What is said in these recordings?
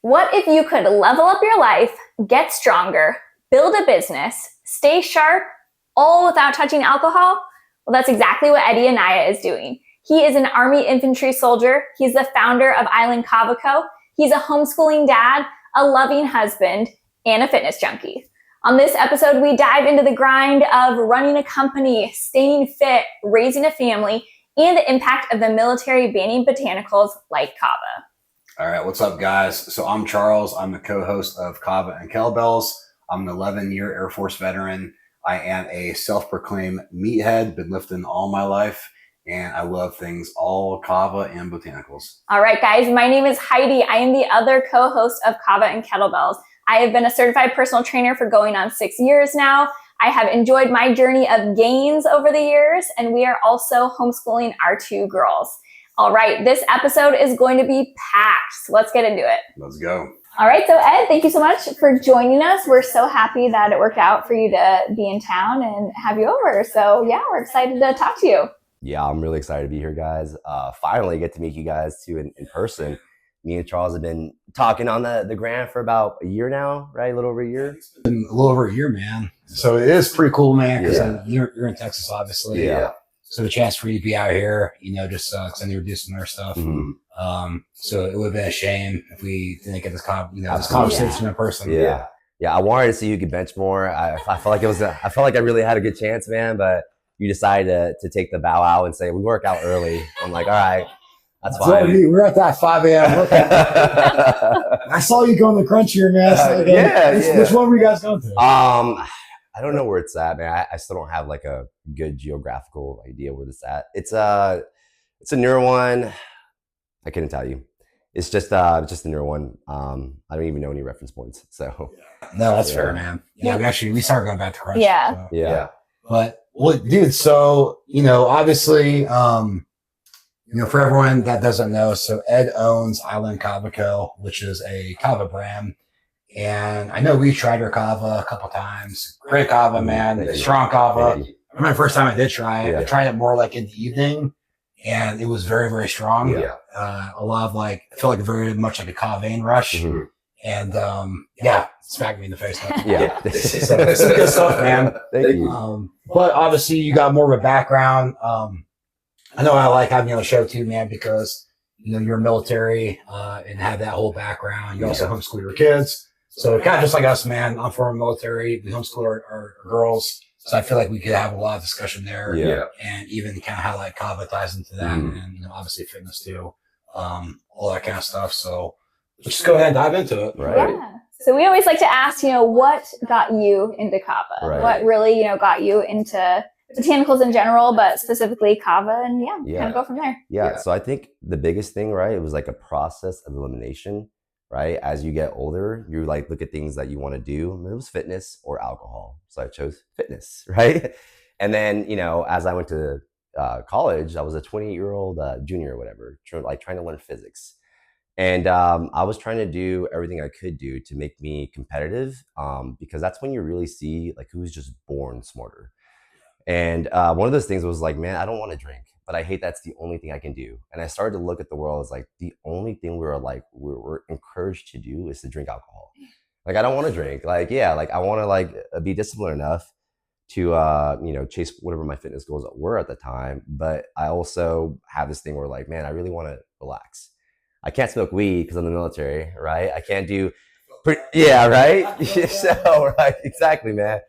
What if you could level up your life, get stronger, build a business, stay sharp, all without touching alcohol? Well, that's exactly what Eddie Anaya is doing. He is an Army infantry soldier. He's the founder of Island Kava Co. He's a homeschooling dad, a loving husband, and a fitness junkie. On this episode, we dive into the grind of running a company, staying fit, raising a family, and the impact of the military banning botanicals like kava. All right, what's up, guys? So I'm Charles. I'm the co-host of Kava Kettlebells. I'm an 11-year Air Force veteran. I am a self-proclaimed meathead, been lifting all my life, and I love things all kava and botanicals. All right, guys, my name is Heidi. I am the other co-host of Kava and Kettlebells. I have been a certified personal trainer for going on 6 years now. I have enjoyed my journey of gains over the years, and we are also homeschooling our 2 girls. All right, this episode is going to be packed, so let's get into it. Let's go. All right, so Ed, thank you so much for joining us. We're so happy that it worked out for you to be in town and have you over. So yeah, we're excited to talk to you. Yeah, I'm really excited to be here, guys. Finally get to meet you guys too in person. Me and Charles have been talking on the gram for about a year now, right? A little over a year. It's been a little over a year, man. So it is pretty cool, man, because you're in Texas, obviously. Yeah. So the chance for you to be out here, just because I knew we were doing some other stuff. Mm-hmm. So it would have been a shame if we didn't get this conversation in person. Yeah. I wanted to see who could bench more. I felt like I felt like I really had a good chance, man. But you decided to take the bow out and say we work out early. I'm like, all right, that's fine. We're at that 5 a.m. I saw you going to crunch here, man. So, which one were you guys going to? I don't know where it's at, man. I still don't have like a good geographical idea where it's at. It's a newer one. I couldn't tell you. It's just a newer one. I don't even know any reference points. So no, that's fair, man. Yeah, we started going back to crunch. Yeah. So. Yeah. But well, dude, so obviously, for everyone that doesn't know, so Ed owns Island Kava Co, which is a kava brand. And I know we tried your kava a couple times. Great kava, man. Strong kava. I remember the first time I did try it. I tried it more like in the evening, and it was very, very strong. Yeah. A lot of I feel like very much like a kava rush. Mm-hmm. And smacked me in the face. Yeah. So, some good stuff, man. Thank you. But obviously you got more of a background. I know I like having you on the show too, man, because you're military and have that whole background. You also homeschool your kids. So kind of just like us, man. I'm former military. We homeschool our girls. So I feel like we could have a lot of discussion there. Yeah. And even kind of how kava ties into that. Mm. And obviously fitness too. All that kind of stuff. So let's just go ahead and dive into it. Right. Yeah. So we always like to ask, what got you into kava? Right. What really, got you into botanicals in general, but specifically kava, and kind of go from there. Yeah. So I think the biggest thing, right, it was like a process of elimination. Right. As you get older, you look at things that you want to do. And it was fitness or alcohol. So I chose fitness. Right. And then, as I went to college, I was a 28-year-old junior or whatever, trying to learn physics. And I was trying to do everything I could do to make me competitive, because that's when you really see who's just born smarter. And one of those things was man, I don't want to drink, but I hate that's the only thing I can do. And I started to look at the world as the only thing we're encouraged to do is to drink alcohol. I don't want to drink. I want to be disciplined enough to chase whatever my fitness goals were at the time. But I also have this thing where man, I really want to relax. I can't smoke weed because I'm in the military, right? I can't do, right? So right, exactly, man.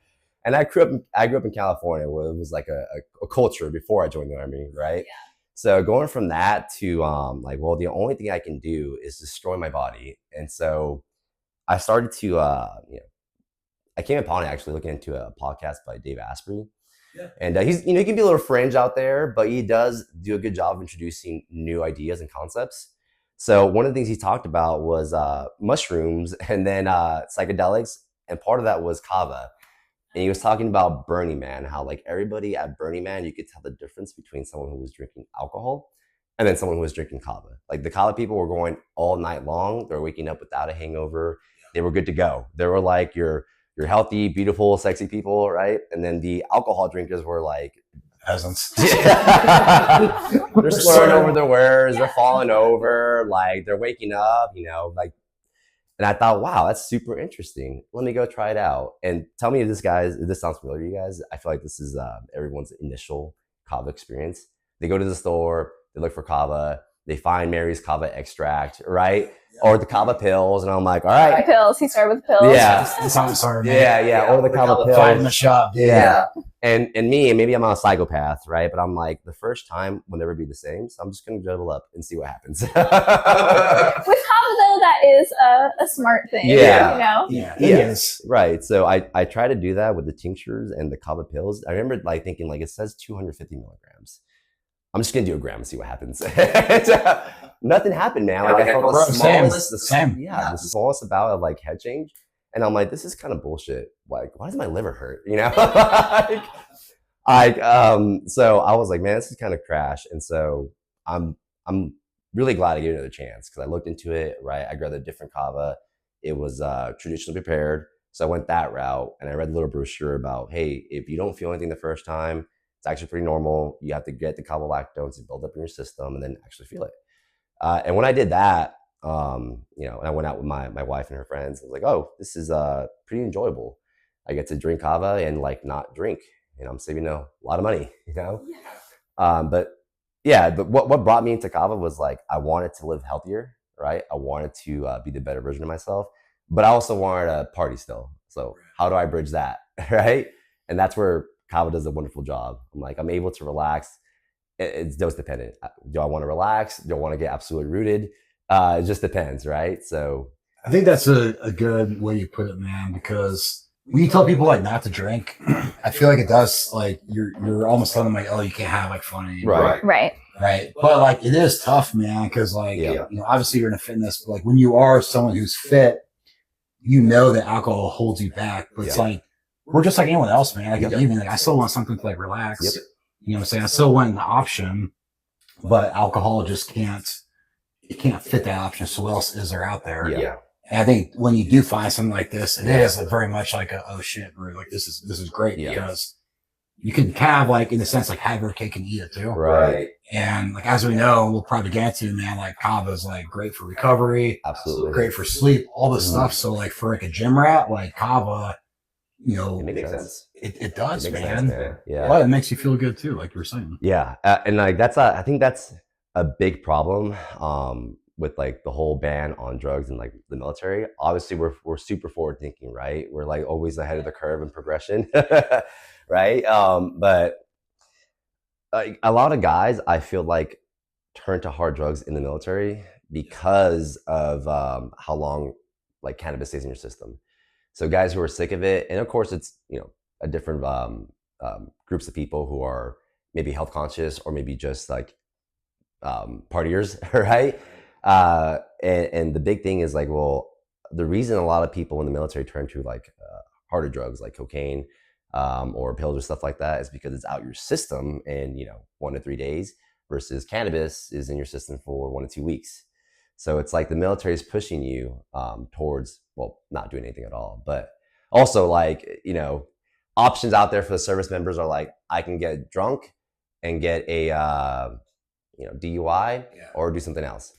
And I grew up in California, where it was a culture before I joined the Army, right? Yeah. So going from that to the only thing I can do is destroy my body. And so I started to I came upon it actually looking into a podcast by Dave Asprey. Yeah. And he's he can be a little fringe out there, but he does do a good job of introducing new ideas and concepts. So one of the things he talked about was mushrooms and then psychedelics, and part of that was kava. And he was talking about Burning Man, how everybody at Burning Man, you could tell the difference between someone who was drinking alcohol and then someone who was drinking kava. The kava people were going all night long. They were waking up without a hangover. They were good to go. They were your healthy, beautiful, sexy people, right? And then the alcohol drinkers were peasants. They're slurring over their words. They're falling over. They're waking up, And I thought, wow, that's super interesting. Let me go try it out. And tell me if this sounds familiar to you guys. I feel like this is everyone's initial kava experience. They go to the store, they look for kava, they find Mary's kava extract, right? Or the kava pills, and I'm like, all right. Pills. He started with pills. Yeah. That's how we started. Yeah. Or the kava pills. Find the shop. Yeah. And me, and maybe I'm a psychopath, right? But I'm like, the first time will never be the same. So I'm just going to double up and see what happens. With kava, though, that is a smart thing. Yeah. You know? Yeah, it is. Right. So I try to do that with the tinctures and the kava pills. I remember like thinking like, it says 250 milligrams. I'm just going to do a gram and see what happens. Nothing happened, man. Like I felt the smallest amount of like head change. And I'm like, this is kind of bullshit. Like, why does my liver hurt? You know? So I was like, man, this is kind of trash. And so I'm really glad I gave it another chance because I looked into it, right? I grabbed a different kava. It was traditionally prepared. So I went that route and I read the little brochure about, hey, if you don't feel anything the first time, it's actually pretty normal. You have to get the kava lactones to build up in your system and then actually feel it. And when I did that, and I went out with my wife and her friends. I was like, oh, this is pretty enjoyable. I get to drink kava and like not drink, and I'm saving a lot of money, But what brought me into kava was like I wanted to live healthier, right? I wanted to be the better version of myself, but I also wanted to party still. So how do I bridge that, right? And that's where kava does a wonderful job. I'm able to relax. It's dose dependent. Do I want to relax? Do I want to get absolutely rooted? It just depends, right? So I think that's a good way you put it, man, because when you tell people like not to drink, I feel like it does like you're almost telling them like, oh, you can't have like fun anymore. Right. But like it is tough, man, because like obviously you're in a fitness, but like when you are someone who's fit, you know that alcohol holds you back. But it's like we're just like anyone else, man. Like at the evening, like I still want something to like relax. You know what I'm saying? I still want an option, but alcohol just can't fit that option. So what else is there out there? Yeah. And I think when you do find something like this, it is very much like oh shit, bro, like this is great because you can kind of like in a sense like have your cake and eat it too. Right. And like as we know, we'll probably get to, man, like kava is like great for recovery, absolutely great for sleep, all this stuff. So like for like a gym rat, like kava, it makes sense. It does, man. Sense, man. Yeah. Well, it makes you feel good too, like you were saying. Yeah. And like I think that's a big problem with like the whole ban on drugs in like the military. Obviously we're super forward thinking, right? We're like always ahead of the curve in progression. Right. But like a lot of guys I feel like turn to hard drugs in the military because of how long like cannabis stays in your system. So guys who are sick of it, and of course it's a different groups of people who are maybe health conscious or maybe just like partiers, right? And the big thing is like, well, the reason a lot of people in the military turn to like harder drugs like cocaine or pills or stuff like that is because it's out your system in 1 to 3 days versus cannabis is in your system for 1 to 2 weeks. So it's like the military is pushing you towards, well, not doing anything at all, but also like, options out there for the service members are like, I can get drunk and get a, DUI or do something else,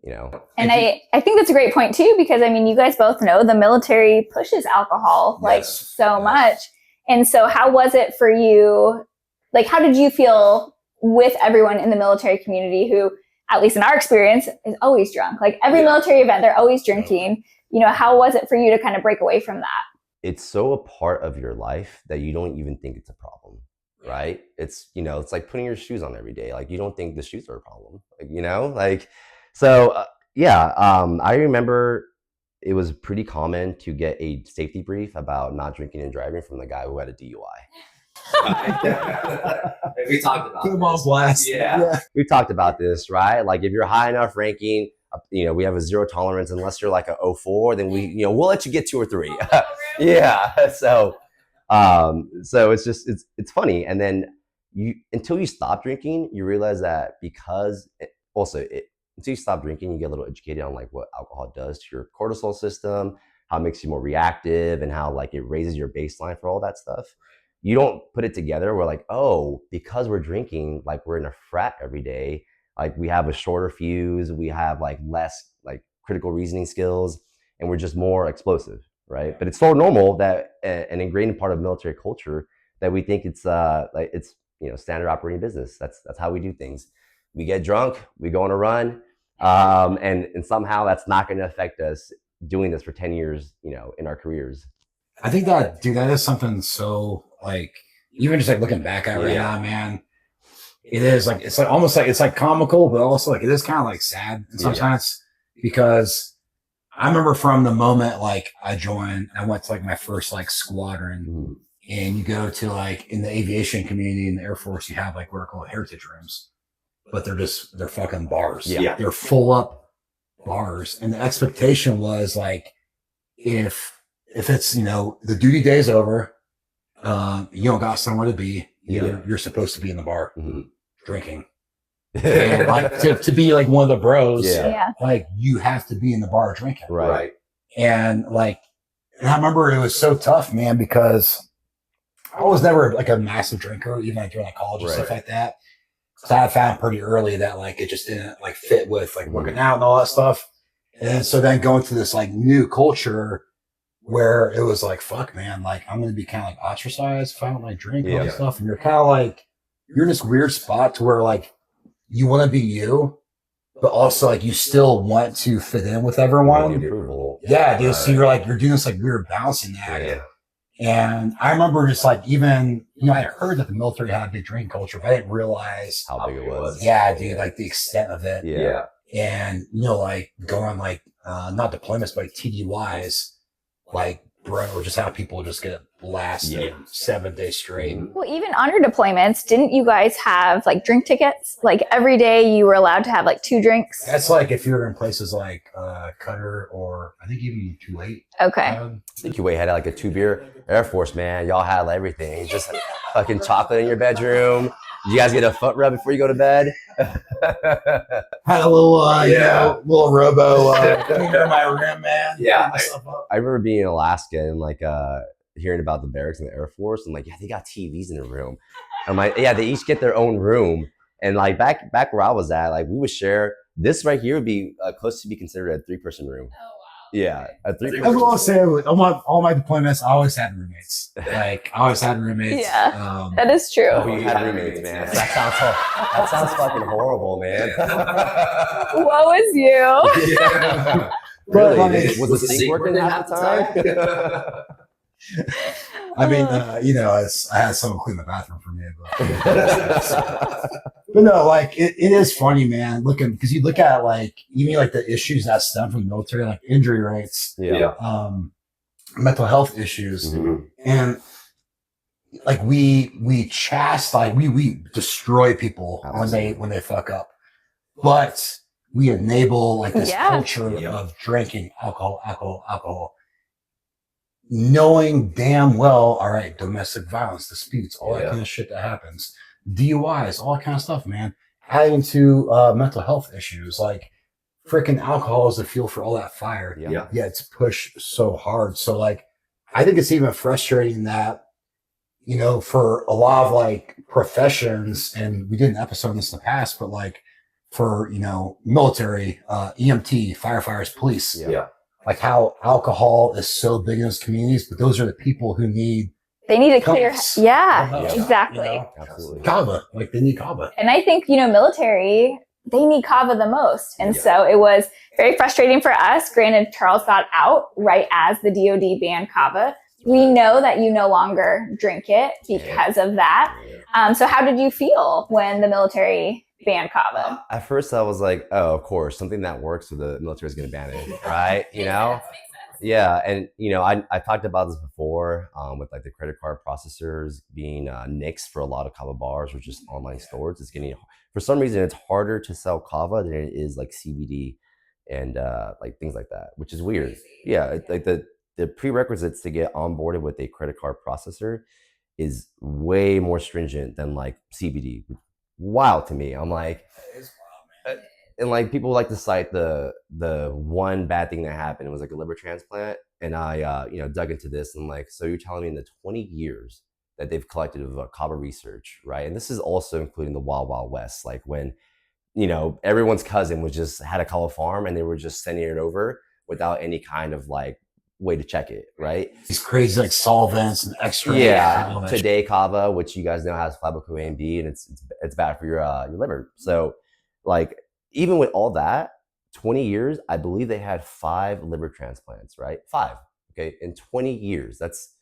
And I think that's a great point too, because I mean, you guys both know the military pushes alcohol like so much. And so how was it for you? Like, how did you feel with everyone in the military community who, at least in our experience, is always drunk? Like every military event, they're always drinking. How was it for you to kind of break away from that? It's so a part of your life that you don't even think it's a problem, right? It's, it's like putting your shoes on every day. Like you don't think the shoes are a problem, I remember it was pretty common to get a safety brief about not drinking and driving from the guy who had a DUI. We talked about this. Blast. Yeah. We talked about this, right? Like if you're high enough ranking, we have a zero tolerance unless you're like a 04, then we'll let you get 2 or 3. Yeah. So it's just, it's funny. And then until you stop drinking, you realize that until you stop drinking, you get a little educated on like what alcohol does to your cortisol system, how it makes you more reactive and how like it raises your baseline for all that stuff. You don't put it together. We're like, oh, because we're drinking, like we're in a frat every day. Like we have a shorter fuse. We have like less like critical reasoning skills. and we're just more explosive, right? But it's so normal that an ingrained part of military culture that we think it's like it's standard operating business. That's how we do things. We get drunk, we go on a run, and somehow that's not going to affect us doing this for 10 years, in our careers. I think that, dude, that is something so like, even just like looking back at it right now, man, it is like, it's like almost like, it's like comical, but also like, it is kind of like sad sometimes because I remember from the moment like I went to like my first like squadron, and you go to like in the aviation community in the Air Force, you have like what are called heritage rooms, but they're fucking bars. Yeah. They're full up bars. And the expectation was like, if it's, the duty day's over, you don't got somewhere to be, you're supposed to be in the bar drinking. And like to be like one of the bros, like you have to be in the bar drinking. Right. And like, and I remember it was so tough, man, because I was never like a massive drinker, even like during like college and stuff like that. So I found pretty early that like it just didn't like fit with like working out and all that stuff. And so then going to this like new culture where it was like, fuck, man, like I'm going to be kind of like ostracized if I don't like drink and all that stuff. And you're kind of like, you're in this weird spot to where like you want to be you, but also like you still want to fit in with everyone. Yeah, dude. So you're doing this like weird balancing act. Yeah. And I remember just like even, I heard that the military had a big drinking culture, but I didn't realize how big it was. Yeah, dude, like the extent of it. Yeah. And, like going on like, not deployments, but like TDYs, like, bro, just how people just get blasted 7 days straight. Well, even on your deployments, didn't you guys have like drink tickets? Like every day you were allowed to have like 2 drinks? That's like if you're in places like Qatar or I think even Kuwait. Okay. I think Kuwait had like a 2-beer. Air Force, man, y'all had everything. Just fucking chocolate in your bedroom. Did you guys get a foot rub before you go to bed? Had a little, little robo cleaner in my room, man. Yeah. I remember being in Alaska and like hearing about the barracks and the Air Force, and like, they got TVs in the room. I'm like, they each get their own room. And like back where I was at, like we would share. This right here would be close to be considered a 3-person room. Oh wow. Yeah, a 3-person. I will say, all my deployments, I always had roommates. Like I always had roommates. Yeah, that is true. Oh, you had roommates, man. That sounds fucking horrible, man. Woe is you. Yeah. Really? Was the sink working half the time? I mean, I had someone clean the bathroom for me, but no, like it is funny, man. Because you look at like even like the issues that stem from the military, like injury rates, mental health issues, and like we chastise, we destroy people when they fuck up, but we enable like this culture of drinking alcohol. Knowing damn well, all right, domestic violence, disputes, all that kind of shit that happens, DUIs, all that kind of stuff, man. Adding to mental health issues, like freaking alcohol is the fuel for all that fire. Yeah, it's pushed so hard. So like, I think it's even frustrating that, for a lot of like professions, and we did an episode on this in the past, but like for, military, EMT, firefighters, police. Like how alcohol is so big in those communities, but those are the people who they need a clear, exactly. Absolutely. Kava, like they need Kava. And I think, military, they need Kava the most. And so it was very frustrating for us. Granted, Charles got out right as the DoD banned Kava. We know that you no longer drink it because of that. So how did you feel when the military banned Kava? At first I was like, oh, of course, something that works, so the military is going to ban it, right? Yeah, and I talked about this before with like the credit card processors being NICs for a lot of Kava bars or just online stores. It's getting, for some reason, it's harder to sell Kava than it is like CBD and like things like that, which is weird. Yeah, like the prerequisites to get onboarded with a credit card processor is way more stringent than like CBD. Wow to me. I'm like, and like people like to cite the one bad thing that happened. It was like a liver transplant, and I dug into this and like, so you're telling me in the 20 years that they've collected of Kava research, right? And this is also including the Wild Wild West, like when everyone's cousin had a Kava farm and they were just sending it over. without any kind of like way to check it, right? These crazy like solvents and extra. Yeah, today kava, which you guys know has flavic A and B, and it's bad for your liver. So, like, even with all that, 20 years, I believe they had 5 liver transplants, right? 5, okay, in 20 years. That's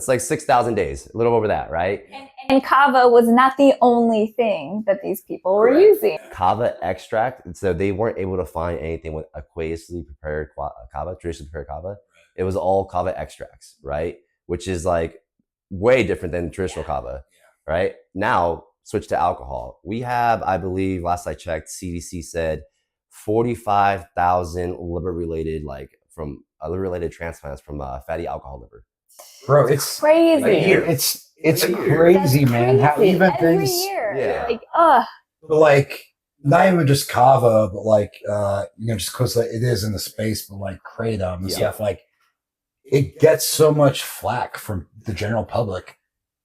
like 6,000 days, a little over that, right? And kava was not the only thing that these people were using. Kava extract, so they weren't able to find anything with aqueously prepared kava, traditionally prepared kava. It was all kava extracts, right? Which is like way different than traditional kava, right? Now, switch to alcohol. We have, I believe, last I checked, CDC said 45,000 liver-related transplants from fatty alcohol liver. Bro, it's crazy. It's crazy, man. How even every things, year, like, but like not even just kava, but like just because like, it is in the space, but like kratom and stuff, like it gets so much flack from the general public,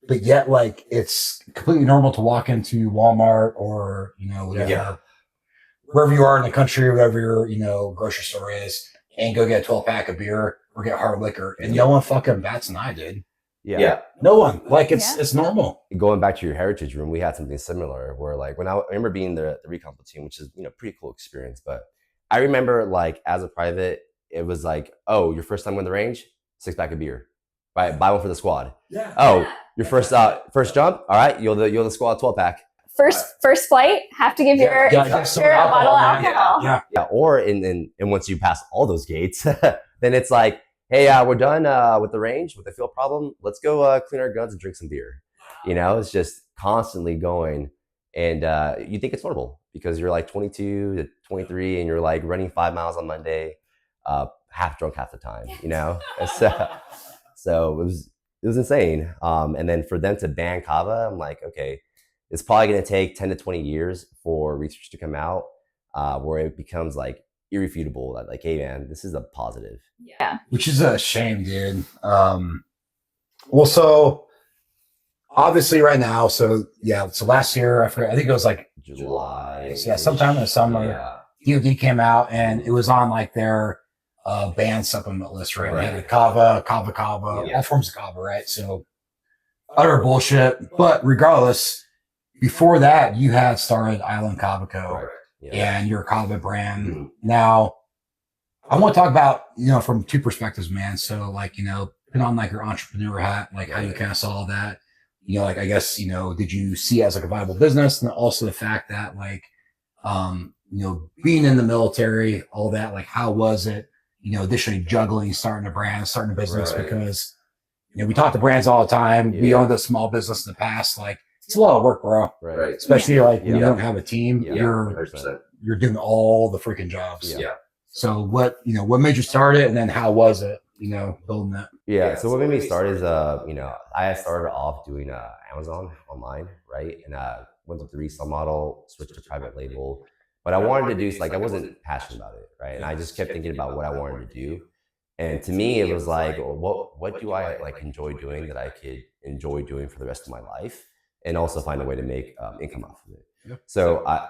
but yet like it's completely normal to walk into Walmart or whatever, wherever you are in the country, whatever your grocery store is, and go get a 12-pack of beer or get hard liquor, and no one fucking bats an eye, dude. Yeah. No one. Like it's normal. Going back to your heritage room, we had something similar where like when I remember being the recon platoon, which is pretty cool experience, but I remember like as a private, it was like, oh, your first time on the range, 6-pack of beer. Right, buy one for the squad. Yeah. Oh, your first jump, all right, you're the squad 12-pack. First flight, have to give your instructor a bottle of alcohol. Yeah. Or and once you pass all those gates, then it's like, hey, we're done with the range, with the field problem. Let's go clean our guns and drink some beer. It's just constantly going. And you think it's normal because you're like 22 to 23 and you're like running 5 miles on Monday, half drunk half the time, So it was insane. And then for them to ban kava, I'm like, okay, it's probably going to take 10 to 20 years for research to come out where it becomes like irrefutable that like, hey man, this is a positive. Yeah. Which is a shame, dude. Well, so obviously right now, so last year, I forget, I think it was like July. Yeah, sometime in the summer, DOD came out and it was on like their banned supplement list, right? They had kava, all forms of kava, right? So utter bullshit. But regardless, before that, you had started Island Kava Co. And your kava brand. Mm-hmm. Now, I want to talk about, from 2 perspectives, man. So like, put on like your entrepreneur hat, like how you kind of saw that, like, I guess, did you see it as like a viable business? And also the fact that like, being in the military, all that, like, how was it, additionally juggling, starting a brand, starting a business, because, we talk to brands all the time. We owned a small business in the past. Like, it's a lot of work, bro. Right. Especially like when you don't have a team, you're 100%. doing all the freaking jobs. Yeah. So what made you start it, and then how was it, building that? Yeah. So what made me start is, I started off doing Amazon online, right? And went with the resale model, switched to private label. But I wanted to do, like, I wasn't passionate about it, right? And I just kept thinking about what I wanted to do. And to me, it was like, well, what do I like enjoy doing that I could enjoy doing for the rest of my life? And also find a way to make income off of it. Yep. So I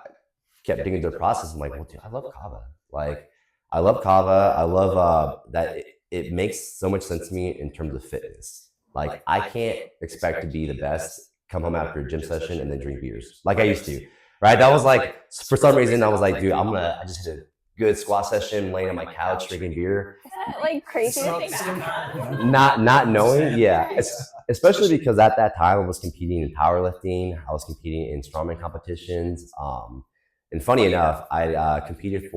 kept digging through the process. I'm like, well, dude, I love kava. Like, I love kava. I love that it makes so much sense to me in terms of fitness. Like, I can't expect to be the best, come home after a gym session and then drink beers like I used to, right? That was like, for some reason, I was like, dude, I just did a good squat session, laying on my couch, drinking beer. Isn't that like crazy to think that? Not knowing, especially because at that time I was competing in powerlifting, I was competing in strongman competitions, and funny enough, I competed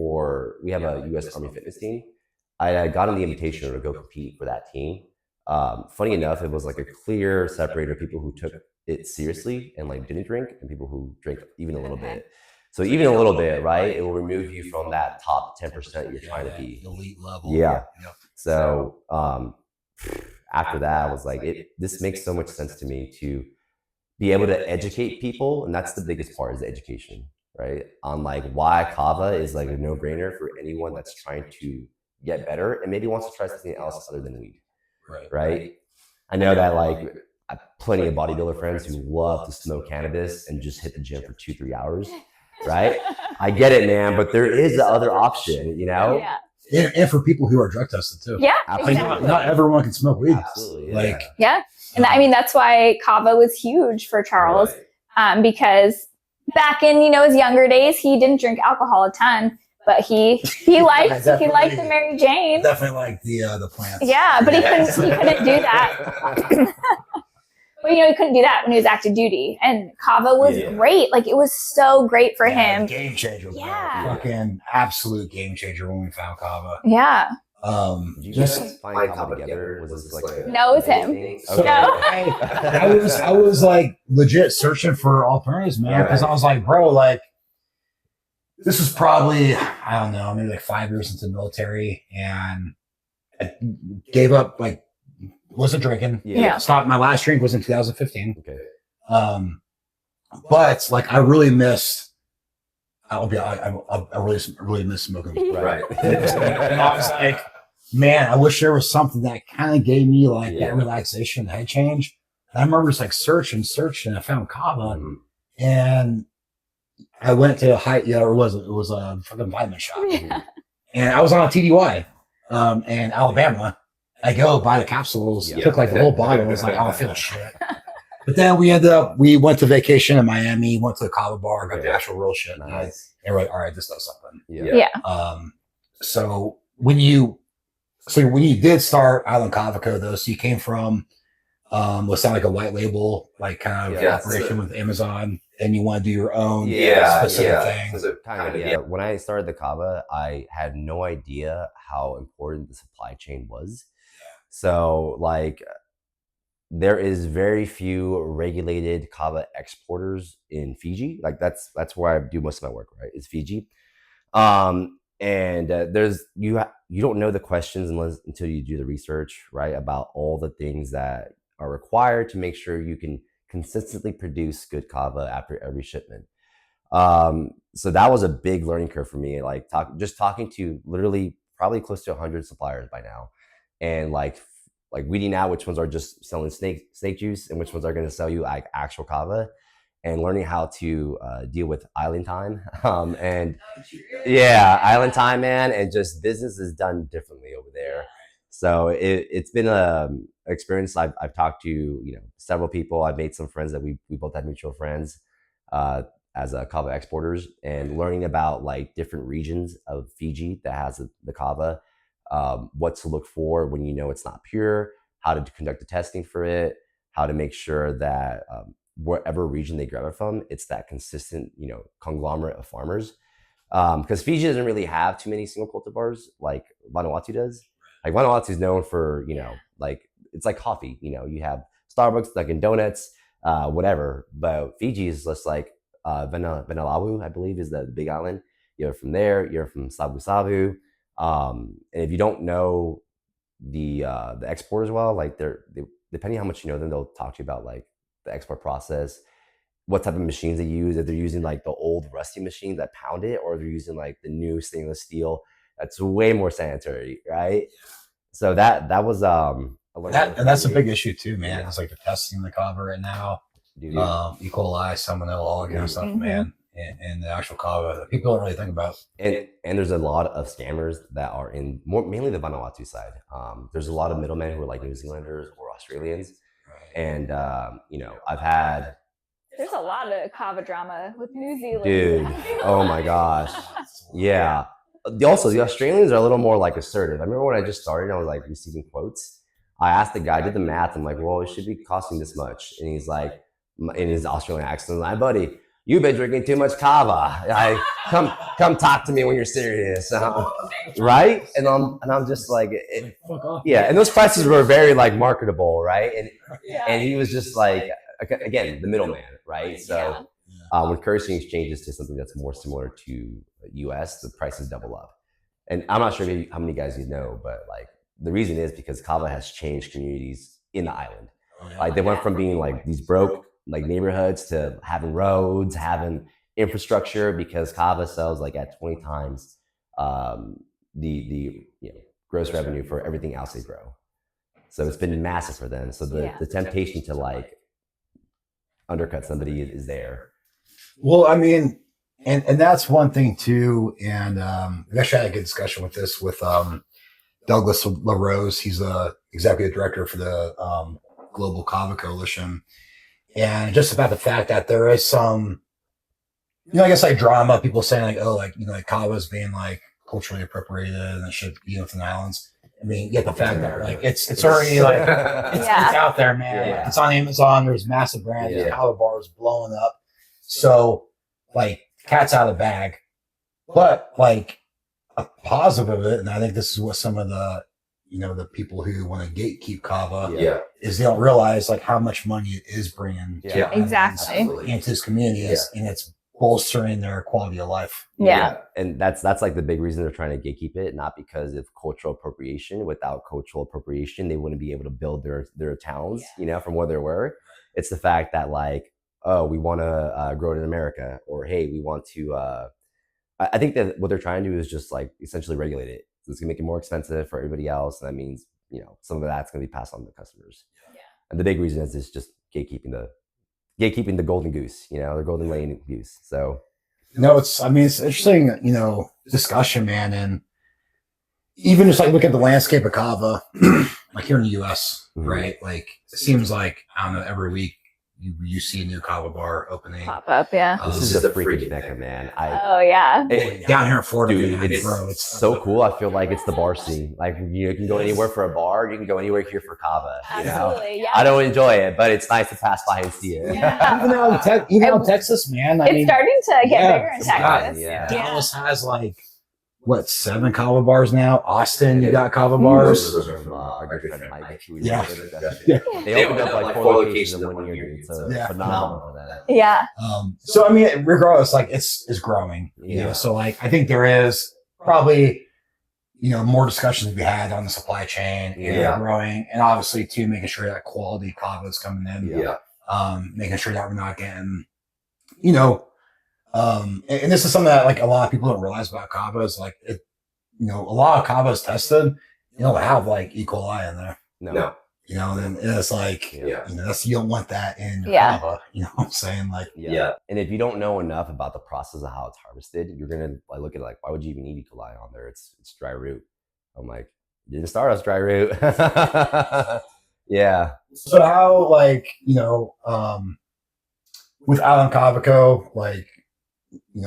we have a U.S. Army fitness team. I got on the invitation to go compete for that team. Funny enough, it was like a clear separator of people who took it seriously and like didn't drink, and people who drink even a little bit. So even a little bit, right? It will remove you from that top 10% you're trying to be. Elite level. Yeah. So after that, I was like, this makes so much sense to me to be able to educate people. And that's the biggest part, is the education, right? On like why kava is like a no-brainer for anyone that's trying to get better and maybe wants to try something else other than weed, right? I know that like I have plenty of bodybuilder friends who love to smoke cannabis and just hit the gym for 2-3 hours. Right? I get it, man, but there is the other option, And for people who are drug tested too. Yeah, Absolutely. exactly. Not everyone can smoke weed. Absolutely. Like, Yeah. And I mean, that's why Kava was huge for Charles, because back in, his younger days, he didn't drink alcohol a ton, but he liked the Mary Jane. Definitely like the plants. Yeah, but he couldn't do that. But he couldn't do that when he was active duty. And Kava was great. Like, it was so great for him. Game changer. Yeah. Bro. Fucking absolute game changer when we found Kava. Yeah. Did you just find Kava together? Was this like Knows him. Okay. No. I was like legit searching for alternatives, man, because I was like, bro, like this was probably, I don't know, maybe like 5 years into the military, and I gave up, like, wasn't drinking. Yeah. Stopped. My last drink was in 2015. Okay. But like I really missed. I really miss smoking. Right. And I was like, man, I wish there was something that kind of gave me like that relaxation, head change. And I remember just like searching. I found Kava, and I went to it was a fucking vitamin shop, and I was on a TDY, in Alabama. I go buy the capsules, took like the whole bottle. I was like, I don't feel shit. But then we went to vacation in Miami, went to the Kava bar, got the actual real shit. Nice. And we're like, all right, this does something. Yeah. So when you did start Island Kava Co though, so you came from, what sounded like a white label, like kind of operation with Amazon, and you want to do your own specific thing. Kind of. When I started the Kava, I had no idea how important the supply chain was. So like, there is very few regulated Kava exporters in Fiji. Like that's where I do most of my work, right? Is Fiji. And there's you don't know the questions until you do the research, right? About all the things that are required to make sure you can consistently produce good Kava after every shipment. So that was a big learning curve for me. Like talking to literally probably close to 100 suppliers by now, and like weeding out which ones are just selling snake juice and which ones are going to sell you like actual Kava, and learning how to deal with island time. Island time, man, and just business is done differently over there. So it's been an experience. I've talked to several people. I've made some friends that we both had mutual friends as Kava exporters, and learning about like different regions of Fiji that has the Kava. What to look for when it's not pure, how to conduct the testing for it, how to make sure that wherever region they grab it from, it's that consistent, conglomerate of farmers. Because Fiji doesn't really have too many single cultivars like Vanuatu does. Like Vanuatu is known for, like it's like coffee. You have Starbucks, Dunkin' Donuts, whatever. But Fiji is just like Vanalawu, I believe, is the big island. You're from there. You're from Sabu Sabu. And if you don't know the export as well, like they depending on how much you know them, they'll talk to you about like the export process, what type of machines they use, if they're using like the old rusty machines that pound it, or they're using like the new stainless steel that's way more sanitary, right? So that was and that's a big issue too, man. It's like the testing the Kava right now, E. coli, salmonella, all that kind of stuff, man. And the actual Kava that people don't really think about. And there's a lot of scammers that are in mainly the Vanuatu side. There's a lot of middlemen who are like New Zealanders or Australians. And, I've had... There's a lot of Kava drama with New Zealand. Dude, oh my gosh. Yeah. Also, the Australians are a little more like assertive. I remember when I just started, I was like receiving quotes. I asked the guy, I did the math. I'm like, well, it should be costing this much. And he's like, in his Australian accent, like, buddy, you've been drinking too much Kava. Come talk to me when you're serious, right? And I'm just like, and those prices were very like marketable, right? And he was just like, again, the middleman, right? So when currency exchanges to something that's more similar to US, the prices double up. And I'm not sure how many guys you know, but like the reason is because Kava has changed communities in the island. Like they went from being like these broke like neighborhoods to having roads, having infrastructure, because Kava sells like at 20 times the gross revenue for everything else they grow. So it's been massive for them. So the temptation to like undercut somebody is there. Well, I mean, And that's one thing too. And we actually had a good discussion with this with Douglas LaRose. He's the executive director for the Global Kava Coalition. And just about the fact that there is some, I guess like drama, people saying like, oh, like, like Kava's being like culturally appropriated and it should be within the islands. I mean, you get the fact that like it's already like it's out there, man. Yeah. Like, it's on Amazon. There's massive brands. Yeah. Kava bars blowing up. So like cat's out of the bag. But like a positive of it, and I think this is what some of the the people who want to gatekeep Kava is they don't realize like how much money it is bringing exactly into this community, and it's bolstering their quality of life. And that's like the big reason they're trying to gatekeep it, not because of cultural appropriation. Without cultural appropriation, they wouldn't be able to build their towns, from where they were. It's the fact that like, oh, we want to grow it in America, or hey, we want to. I think that what they're trying to do is just like essentially regulate it. So it's gonna make it more expensive for everybody else, and that means some of that's gonna be passed on to the customers. And the big reason is just gatekeeping the golden goose, their golden lane goose. So it's interesting, discussion, man. And even just like look at the landscape of Kava, like here in the US, right? Like it seems like, I don't know, every week you see a new Kava bar opening. Pop up, this is a freaking Mecca, man. Down here in Florida, dude, it's so cool. I feel like it's the bar scene. Like you can go anywhere for a bar, you can go anywhere here for Kava. Absolutely, I don't enjoy it, but it's nice to pass by and see it. Even out in Texas, man. It's starting to get bigger in Texas. Dallas has like 7 Kava bars now. Austin, you got Kava bars. They opened up like 4 locations in 1 year. Dude, so phenomenal. So regardless, like it's growing. So like I think there is probably more discussions to be had on the supply chain and growing, and obviously too making sure that quality Kava is coming in. Making sure that we're not getting and this is something that like a lot of people don't realize about Kava is like it, a lot of Kava is tested. You don't have like E. coli in there. No. And it's like, that's, you don't want that in your Kava. You know what I'm saying? Like, And if you don't know enough about the process of how it's harvested, you're gonna like look at like, why would you even need E. coli on there? It's dry root. I'm like, you didn't start us dry root. So how like with Island Kava Co, like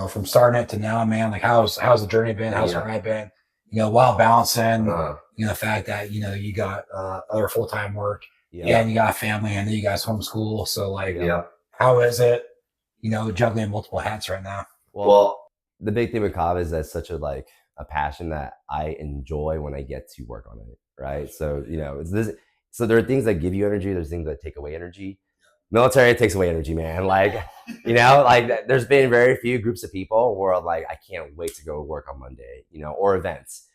from starting it to now, man, like how's the journey been? How's the ride been? While balancing, the fact that, you got other full-time work and you got a family and then you guys homeschool. So like, how is it, juggling multiple hats right now? Well, the big thing with Kava is that it's such a passion that I enjoy when I get to work on it. Right. So, so there are things that give you energy. There's things that take away energy. Military takes away energy, man. Like, like there's been very few groups of people where like, I can't wait to go work on Monday, or events.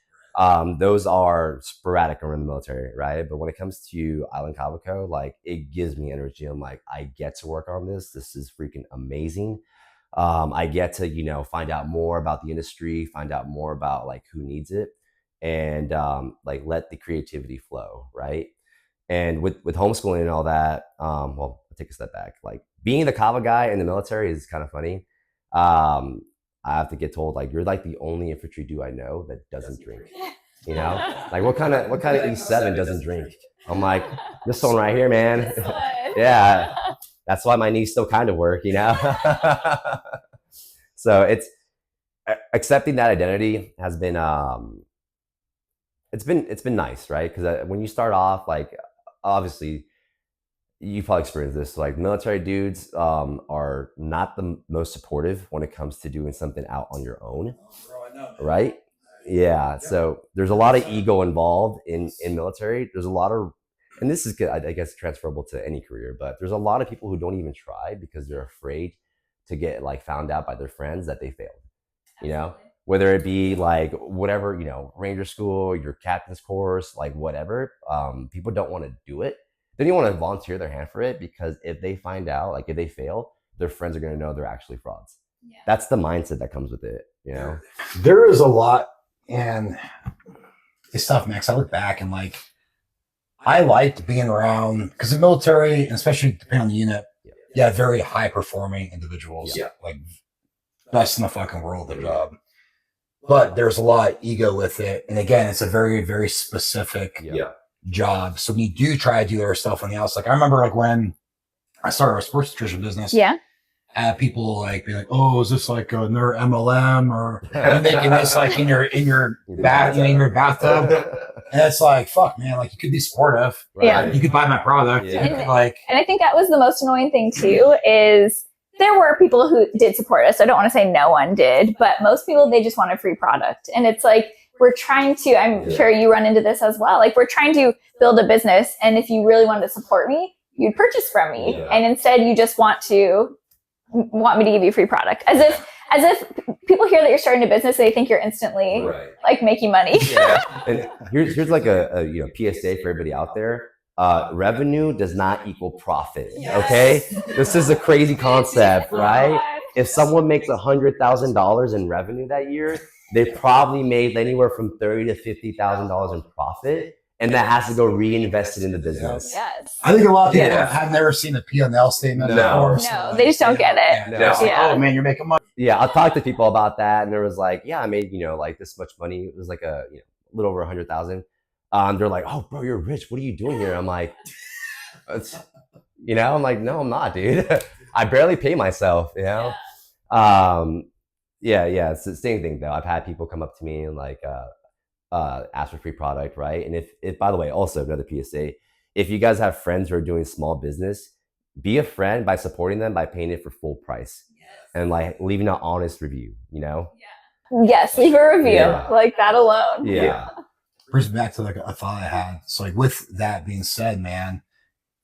Those are sporadic around the military, right? But when it comes to Island Kava Co, like it gives me energy. I'm like, I get to work on this. This is freaking amazing. I get to, find out more about the industry, find out more about like who needs it, and like let the creativity flow, right? And with homeschooling and all that, well, I'll take a step back. Like being the Kava guy in the military is kind of funny. I have to get told like you're like the only infantry dude I know that doesn't drink. Like what kind of E7 doesn't drink? I'm like, this one right here, man. Yeah, that's why my knees still kind of work, So it's accepting that identity has been it's been nice, right? Because when you start off, like obviously you probably experienced this, like military dudes are not the most supportive when it comes to doing something out on your own. Right? Yeah. So there's a lot of ego involved in military. There's a lot of, and this is, I guess, transferable to any career, but there's a lot of people who don't even try because they're afraid to get like found out by their friends that they failed, whether it be like whatever, Ranger school, your captain's course, like whatever, people don't want to do it. They don't want to volunteer their hand for it because if they find out, like if they fail, their friends are going to know they're actually frauds. That's the mindset that comes with it, There is a lot, and it's tough, Max. I look back and like, I liked being around because the military, and especially depending on the unit, very high performing individuals, like best in the fucking world at their job. But there's a lot of ego with it. And again, it's a very, very specific job. So when you do try to do other stuff on the outside, like I remember like when I started our sports nutrition business. Yeah. I had people like be like, "Oh, is this like another MLM or are you making this like in your bathtub?" And it's like, fuck, man, like you could be supportive. Right. Yeah. You could buy my product. Yeah. You could, like, And I think that was the most annoying thing too, is there were people who did support us. I don't want to say no one did, but most people, they just wanted free product. And it's like, we're trying to, I'm sure you run into this as well. Like we're trying to build a business. And if you really wanted to support me, you'd purchase from me. Yeah. And instead you just want me to give you free product. As if people hear that you're starting a business, they think you're instantly like making money. Yeah. And here's like a PSA for everybody out there. Revenue does not equal profit. Yes. Okay, this is a crazy concept, right? If someone makes $100,000 in revenue that year, they probably made anywhere from $30,000 to $50,000 in profit, and that has to go reinvested in the business. Yes. I think a lot of people have never seen a P&L statement before. No, they just don't get it. No. Like, oh man, you're making money. Yeah, I'll talk to people about that, and there was like, yeah, I made like this much money. It was like a little over 100,000. They're like, oh, bro, you're rich. What are you doing here? I'm like, I'm like, no, I'm not, dude. I barely pay myself, Yeah, it's the same thing though. I've had people come up to me and like ask for free product, right? And if by the way, also another PSA, if you guys have friends who are doing small business, be a friend by supporting them by paying it for full price and like leaving an honest review, Yes, leave a review like that alone. Yeah. Brings me back to like a thought I had. So like with that being said, man,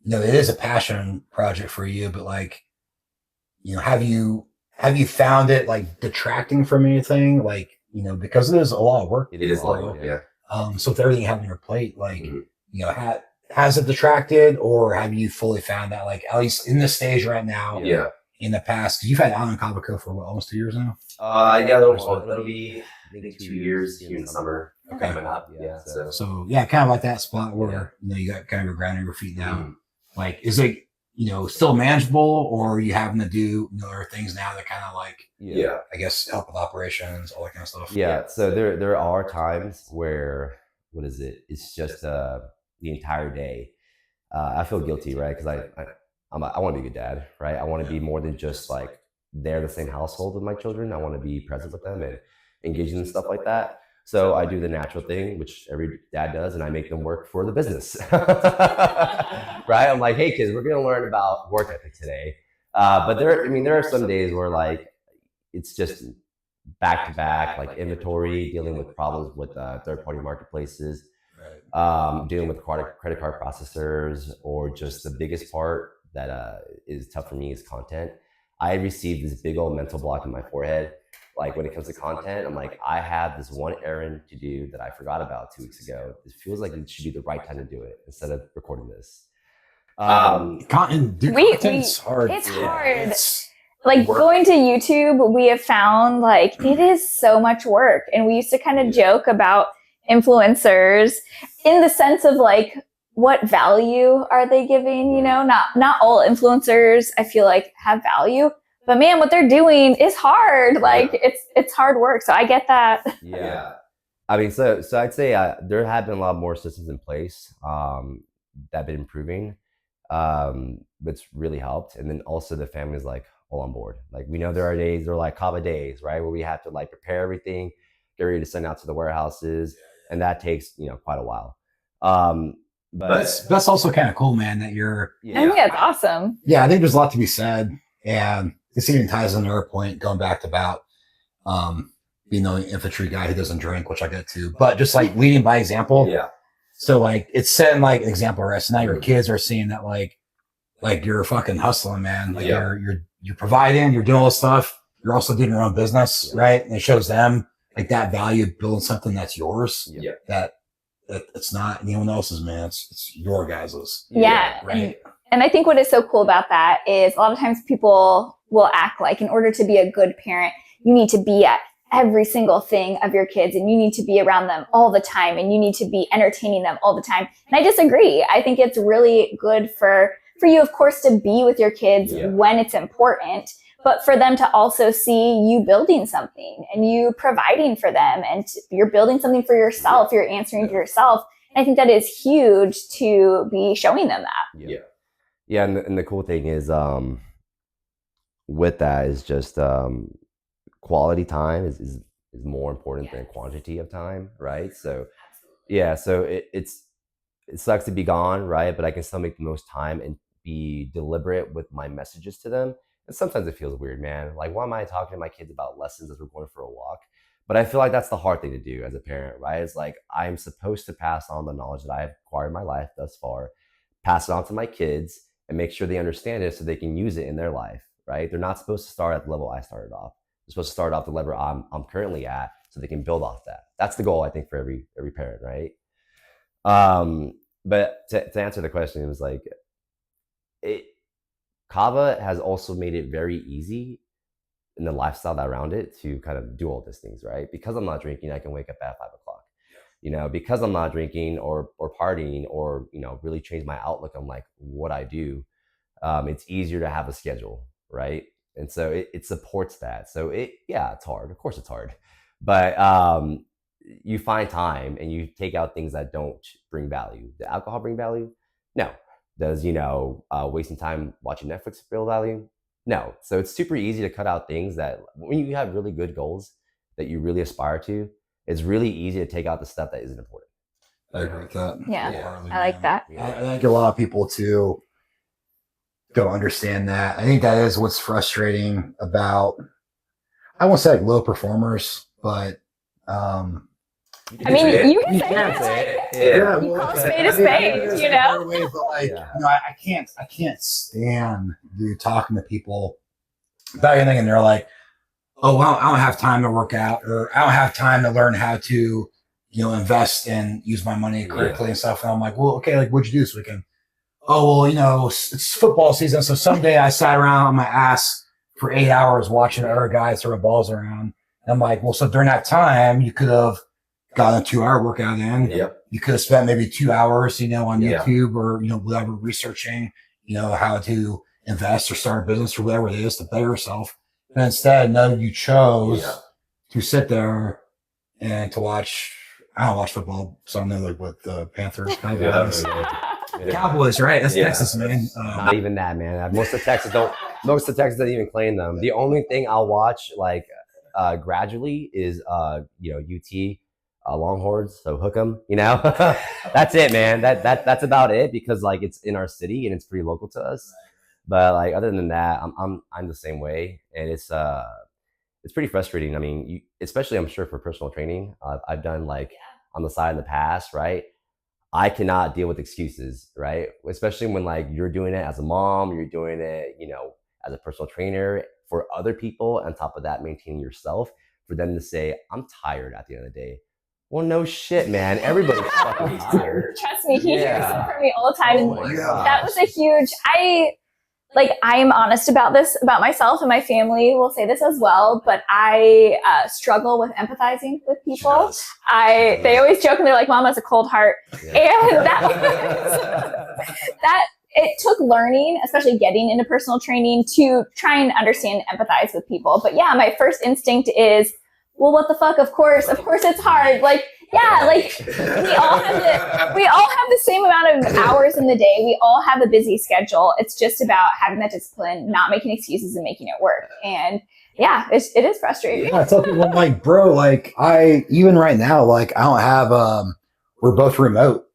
it is a passion project for you, but like, have you found it like detracting from anything? Like, because it is a lot of work. It is a lot of work, so with everything you have on your plate, like, has it detracted, or have you fully found that, like, at least in this stage right now, in the past, because you've had Island Kava Co for what, almost 2 years now? It'll be I think 2 years here in the summer. Okay. Coming up, So kind of like that spot where you got kind of your ground on your feet now. Like, is it still manageable, or are you having to do other things now that kind of like I guess help with operations, all that kind of stuff? Yeah. So there are times where it's just the entire day. I feel guilty, right? Because I want to be a good dad, right? I want to be more than just like they're the same household with my children. I want to be present with them and engaging in stuff like that. So I do the natural thing, which every dad does, and I make them work for the business. Right? I'm like, hey kids, we're going to learn about work ethic today. But there are some days where like it's just back to back, like inventory, dealing with problems with third-party marketplaces, dealing with credit card processors, or just the biggest part that is tough for me is content. I received this big old mental block in my forehead. Like when it comes to content, I'm like, I have this one errand to do that I forgot about 2 weeks ago. It feels like it should be the right time to do it instead of recording this. Content's hard. It's hard. Like going to YouTube, we have found like it is so much work. And we used to kind of joke about influencers in the sense of like, what value are they giving? Not all influencers I feel like have value, but man, what they're doing is hard. Like it's hard work. So I get that. Yeah. I mean, so I'd say there have been a lot more systems in place that have been improving. That's really helped. And then also the family's like all on board. Like we know there are days, they're like Kava days, right? Where we have to like prepare everything, get ready to send out to the warehouses. And that takes, quite a while. But that's also kind of cool, man, that you're. I think that's awesome. Yeah, I think there's a lot to be said. And this even ties into our point going back to about being the infantry guy who doesn't drink, which I get to, but just like leading by example. Yeah. So like it's setting like an example, right? So now your kids are seeing that like you're fucking hustling, man. Like you're providing, you're doing all this stuff. You're also doing your own business, right? And it shows them like that value of building something that's yours. Yeah. That it's not anyone else's, man. It's your guys's. Yeah. Right. And I think what is so cool about that is a lot of times people will act like in order to be a good parent, you need to be at every single thing of your kids and you need to be around them all the time and you need to be entertaining them all the time. And I disagree. I think it's really good for you, of course, to be with your kids when it's important. but for them to also see you building something and you providing for them, and you're building something for yourself, you're answering to yourself. And I think that is huge to be showing them that. Yeah. And the cool thing is, with that is just, quality time is more important than quantity of time, right? So yeah, so it sucks to be gone, right? But I can still make the most time and be deliberate with my messages to them. And sometimes it feels weird, man. Like, why am I talking to my kids about lessons as we're going for a walk? But I feel like that's the hard thing to do as a parent, right? It's like, I'm supposed to pass on the knowledge that I've acquired in my life thus far, pass it on to my kids, and make sure they understand it so they can use it in their life, right? They're not supposed to start at the level I started off. They're supposed to start off the level I'm currently at, so they can build off that. That's the goal, I think, for every parent, right? But to answer the question, it was like, Kava has also made it very easy in the lifestyle around it to kind of do all these things, right? Because I'm not drinking, I can wake up at 5 o'clock. You know, because I'm not drinking or partying or, you know, really change my outlook on like what I do, it's easier to have a schedule, right? And so it supports that. So it's hard. Of course it's hard. But you find time and you take out things that don't bring value. Does alcohol bring value? No. Does, wasting time watching Netflix bring value? No. So it's super easy to cut out things that when you have really good goals that you really aspire to, it's really easy to take out the stuff that isn't important. I agree with that. Yeah. I like that. I think a lot of people too don't understand that. I think that is what's frustrating about, I won't say like low performers, but I mean, you can say it. Yeah, You call a spade a spade, you know? But like, I can't stand talking to people about anything, and they're like, "Oh, well, I don't have time to work out, or I don't have time to learn how to, invest and use my money correctly and stuff." And I'm like, "Well, okay, like, what'd you do this weekend?" "Oh, well, it's football season, so someday I sat around on my ass for 8 hours watching other guys throw balls around." And I'm like, "Well, so during that time, you could have got a 2-hour workout in. Yep. You could have spent maybe 2 hours, on YouTube or, whatever, researching, how to invest or start a business or whatever it is to better yourself. And instead, no, you chose to sit there and to watch, I don't watch football, so I know like what the Panthers Cowboys, right? That's Texas, man. Not even that, man. Most of Texas don't even claim them. The only thing I'll watch like gradually is UT Longhorns, so hook 'em, that's it, man. That's about it, because like it's in our city and it's pretty local to us. But like other than that, I'm the same way, and it's pretty frustrating. I mean, especially I'm sure for personal training, I've done like on the side in the past, right? I cannot deal with excuses, right? Especially when like you're doing it as a mom, you're doing it, as a personal trainer for other people. On top of that, maintaining yourself, for them to say, "I'm tired" at the end of the day. Well, no shit, man. Everybody's fucking tired. Trust me, he hears it from me all the time. Oh And that was a huge, I am honest about this, about myself, and my family will say this as well, but I struggle with empathizing with people. They always joke and they're like, "Mom has a cold heart." Yeah. And that it took learning, especially getting into personal training, to try and understand and empathize with people. But yeah, my first instinct is, well, what the fuck? Of course it's hard. Like, yeah, like we all have the same amount of hours in the day. We all have a busy schedule. It's just about having that discipline, not making excuses, and making it work. And yeah, it is frustrating. Yeah, I tell people, I'm like, bro, like even right now, like I don't have, we're both remote,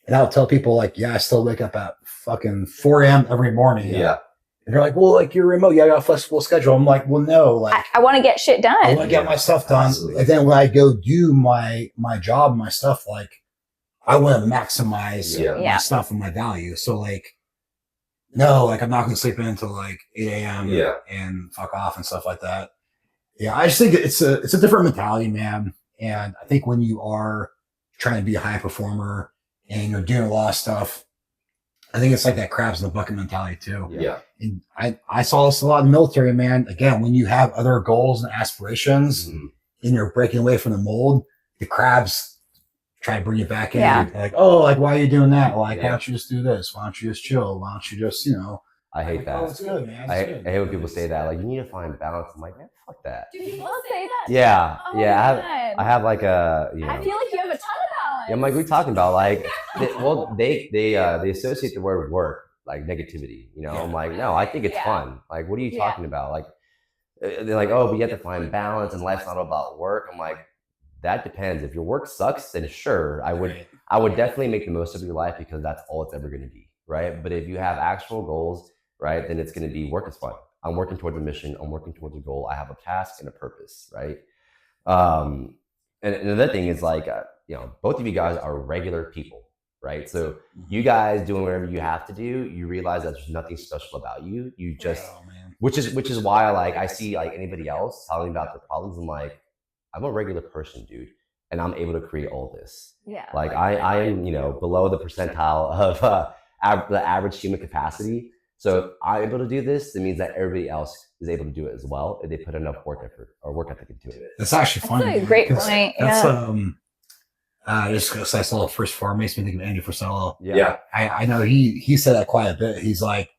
and I'll tell people like, yeah, I still wake up at fucking 4 a.m. every morning. Yeah. And they're like, "Well, like you're remote, I got a flexible schedule." I'm like, "Well, no, like I want to get shit done. I want to get my stuff done." Absolutely. And then when I go do my job, my stuff, like I want to maximize my stuff and my value. So like, no, like I'm not going to sleep in until like 8 a.m. and fuck off and stuff like that. Yeah, I just think it's a different mentality, man. And I think when you are trying to be a high performer and you're doing a lot of stuff, I think it's like that crabs in the bucket mentality too. Yeah. And I saw this a lot in the military, man. Again, when you have other goals and aspirations and you're breaking away from the mold, the crabs try to bring you back in. Yeah. Like, "Oh, like, why are you doing that? Like, why don't you just do this? Why don't you just chill? Why don't you just, I hate Like, that. oh, it's good, man. I It's good. hate when people say that. Like, you need to find balance. I'm like, man, fuck that. Do people say that? Yeah, Oh yeah. my I have like a, I feel like you have a ton of balance. Yeah, I'm like, what are you talking about? Like, they associate the word work like negativity. You know, I'm like, no, I think it's fun. Like, what are you talking about? Like, they're like, oh, but you have to find balance and life's not about work. I'm like, that depends. If your work sucks, then sure, I would definitely make the most of your life because that's all it's ever going to be, right? But if you have actual goals, right, then it's going to be work is fun. I'm working towards a mission. I'm working towards a goal. I have a task and a purpose, right? And another thing is like, both of you guys are regular people, right? So you guys doing whatever you have to do, you realize that there's nothing special about you. You just, which is why like I see like anybody else telling about their problems. I'm like, I'm a regular person, dude, and I'm able to create all this. Yeah. Like I am, below the percentile of the average human capacity. So if I'm able to do this, it means that everybody else is able to do it as well if they put enough work ethic into it. That's actually funny. That's a great point. That's just because I saw the first farm makes me think of Andy Frisella. Yeah. I know he said that quite a bit. He's like,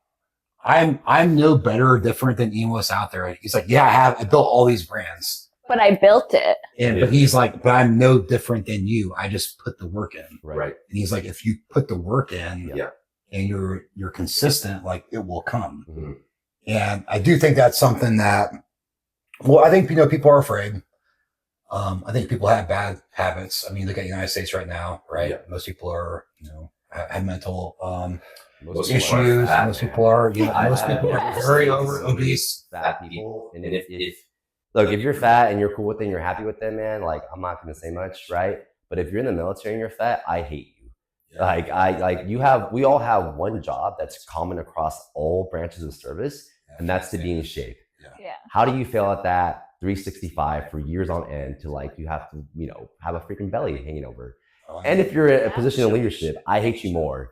I'm no better or different than anyone else out there. He's like, yeah, I built all these brands. But I built it. But he's like, but I'm no different than you. I just put the work in. Right. And he's like, if you put the work in and you're consistent, like it will come. Mm-hmm. And I do think that's something that, well, I think, people are afraid. I think people have bad habits. I mean, look at the United States right now, right? Yeah. Most people are, have mental issues. Most people are very over obese. Fat people. And if you're fat and you're cool with it and you're happy with it, man, like I'm not going to say much, right? But if you're in the military and you're fat, I hate you. Yeah. We all have one job that's common across all branches of service, and that's to be in shape. Yeah. How do you fail at that 365 for years on end to like, you have to, have a freaking belly hanging over. And if you're in a position of leadership, I hate you more,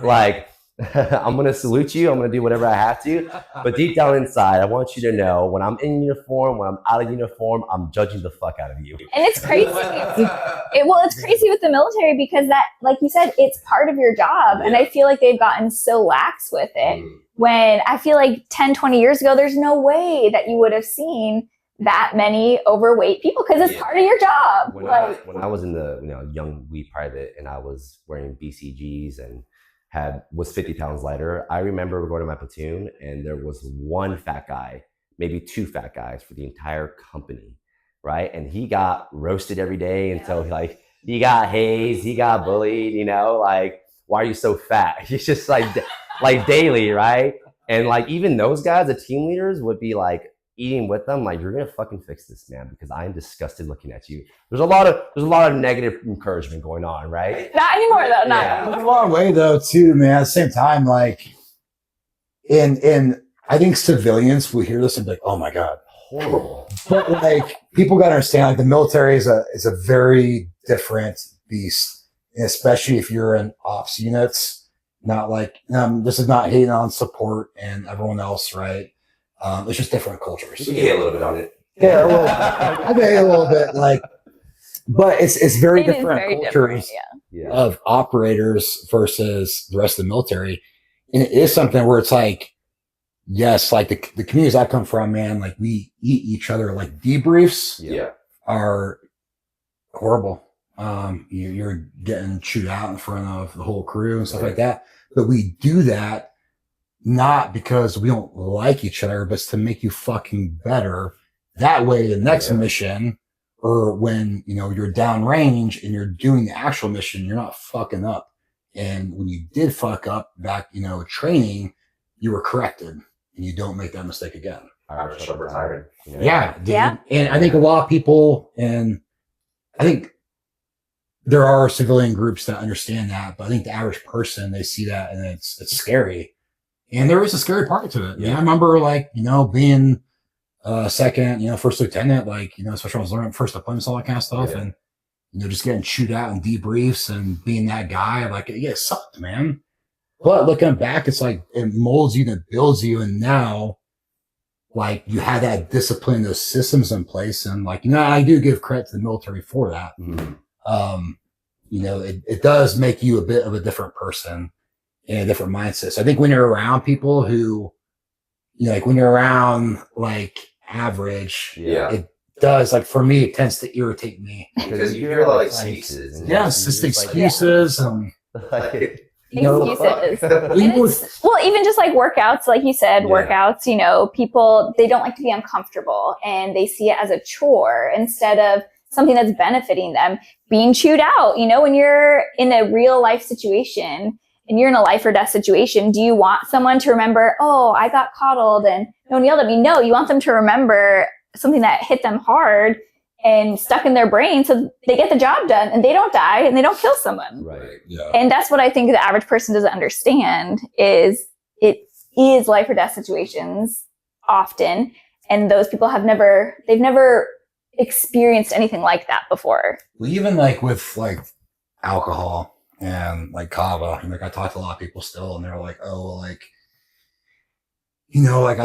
like I'm going to salute you. I'm going to do whatever I have to. But deep down inside, I want you to know when I'm in uniform, when I'm out of uniform, I'm judging the fuck out of you. And it's crazy. It's crazy with the military because that, like you said, it's part of your job. And I feel like they've gotten so lax with it. When I feel like 10, 20 years ago, there's no way that you would have seen that many overweight people because it's part of your job. When I was in the young wee private and I was wearing BCGs and was 50 pounds lighter, I remember going to my platoon and there was one fat guy, maybe two fat guys for the entire company, right? And he got roasted every day until he got hazed, he got bullied, like, why are you so fat? He's just like daily, right? And like even those guys, the team leaders, would be like eating with them, like, you're gonna fucking fix this, man, because I'm disgusted looking at you. There's a lot of negative encouragement going on, right? Not anymore though. There's a long way though, too, man. At the same time, like, in I think civilians will hear this and be like, oh my God, horrible. But like people gotta understand, like the military is a very different beast, and especially if you're in ops units. Not like this is not hating on support and everyone else, right? It's just different cultures. You can hate a little bit on it. Yeah, I hate a little bit, like, but it's very different cultures of operators versus the rest of the military, and it is something where it's like, yes, like the communities I come from, man, like we eat each other. Like debriefs, are horrible. You're getting chewed out in front of the whole crew and stuff like that. But we do that not because we don't like each other, but it's to make you fucking better. That way, the next mission, or when, you're downrange and you're doing the actual mission, you're not fucking up. And when you did fuck up back, training, you were corrected and you don't make that mistake again. Irish up retired. Yeah, dude. Yeah. And I think a lot of people, and I think there are civilian groups that understand that, but I think the average person, they see that and it's scary. And there is a scary part to it. Yeah. I remember being second, first lieutenant, especially when I was learning first deployments, all that kind of stuff. Yeah. And, just getting chewed out in debriefs and being that guy, like, it sucked, man. But looking back, it's like, it molds you and it builds you. And now, like, you have that discipline, those systems in place. And I do give credit to the military for that. Mm-hmm. It does make you a bit of a different person. in a different mindset. So I think when you're around people who, like when you're around like average, it does, like for me, it tends to irritate me. Because you hear a lot of excuses. Yes, just excuses and Like, Excuses. Excuses. Well, even just like workouts, like you said, workouts, people, they don't like to be uncomfortable and they see it as a chore instead of something that's benefiting them. Being chewed out, when you're in a real life situation and you're in a life or death situation, do you want someone to remember, oh, I got coddled and no one yelled at me? No, you want them to remember something that hit them hard and stuck in their brain so they get the job done and they don't die and they don't kill someone. right. Yeah. And that's what I think the average person doesn't understand is it is life or death situations often. And those people they've never experienced anything like that before. Well, even like with like alcohol and like kava, like I talk to a lot of people still and they're like, oh, well, like, like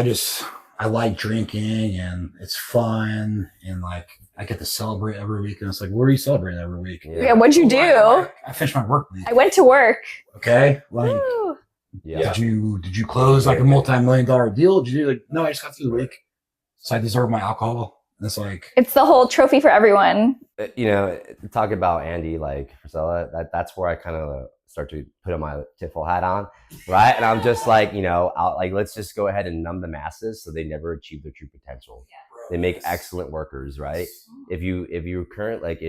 I like drinking and it's fun and like I get to celebrate every week. And it's like, what are you celebrating every week? Yeah, what'd you do? I finished my work week. I went to work. Okay. Like, Woo. Yeah. did you close like a multi-million-dollar deal? Did you do like, no, I just got through the week. So I deserve my alcohol. And it's like, It's the whole trophy for everyone. Talk about Andy, like Priscilla, that's where I kind of start to put on my tinfoil hat on, right? And I'm just like, let's just go ahead and numb the masses so they never achieve their true potential. They make excellent workers, right? If you're current, like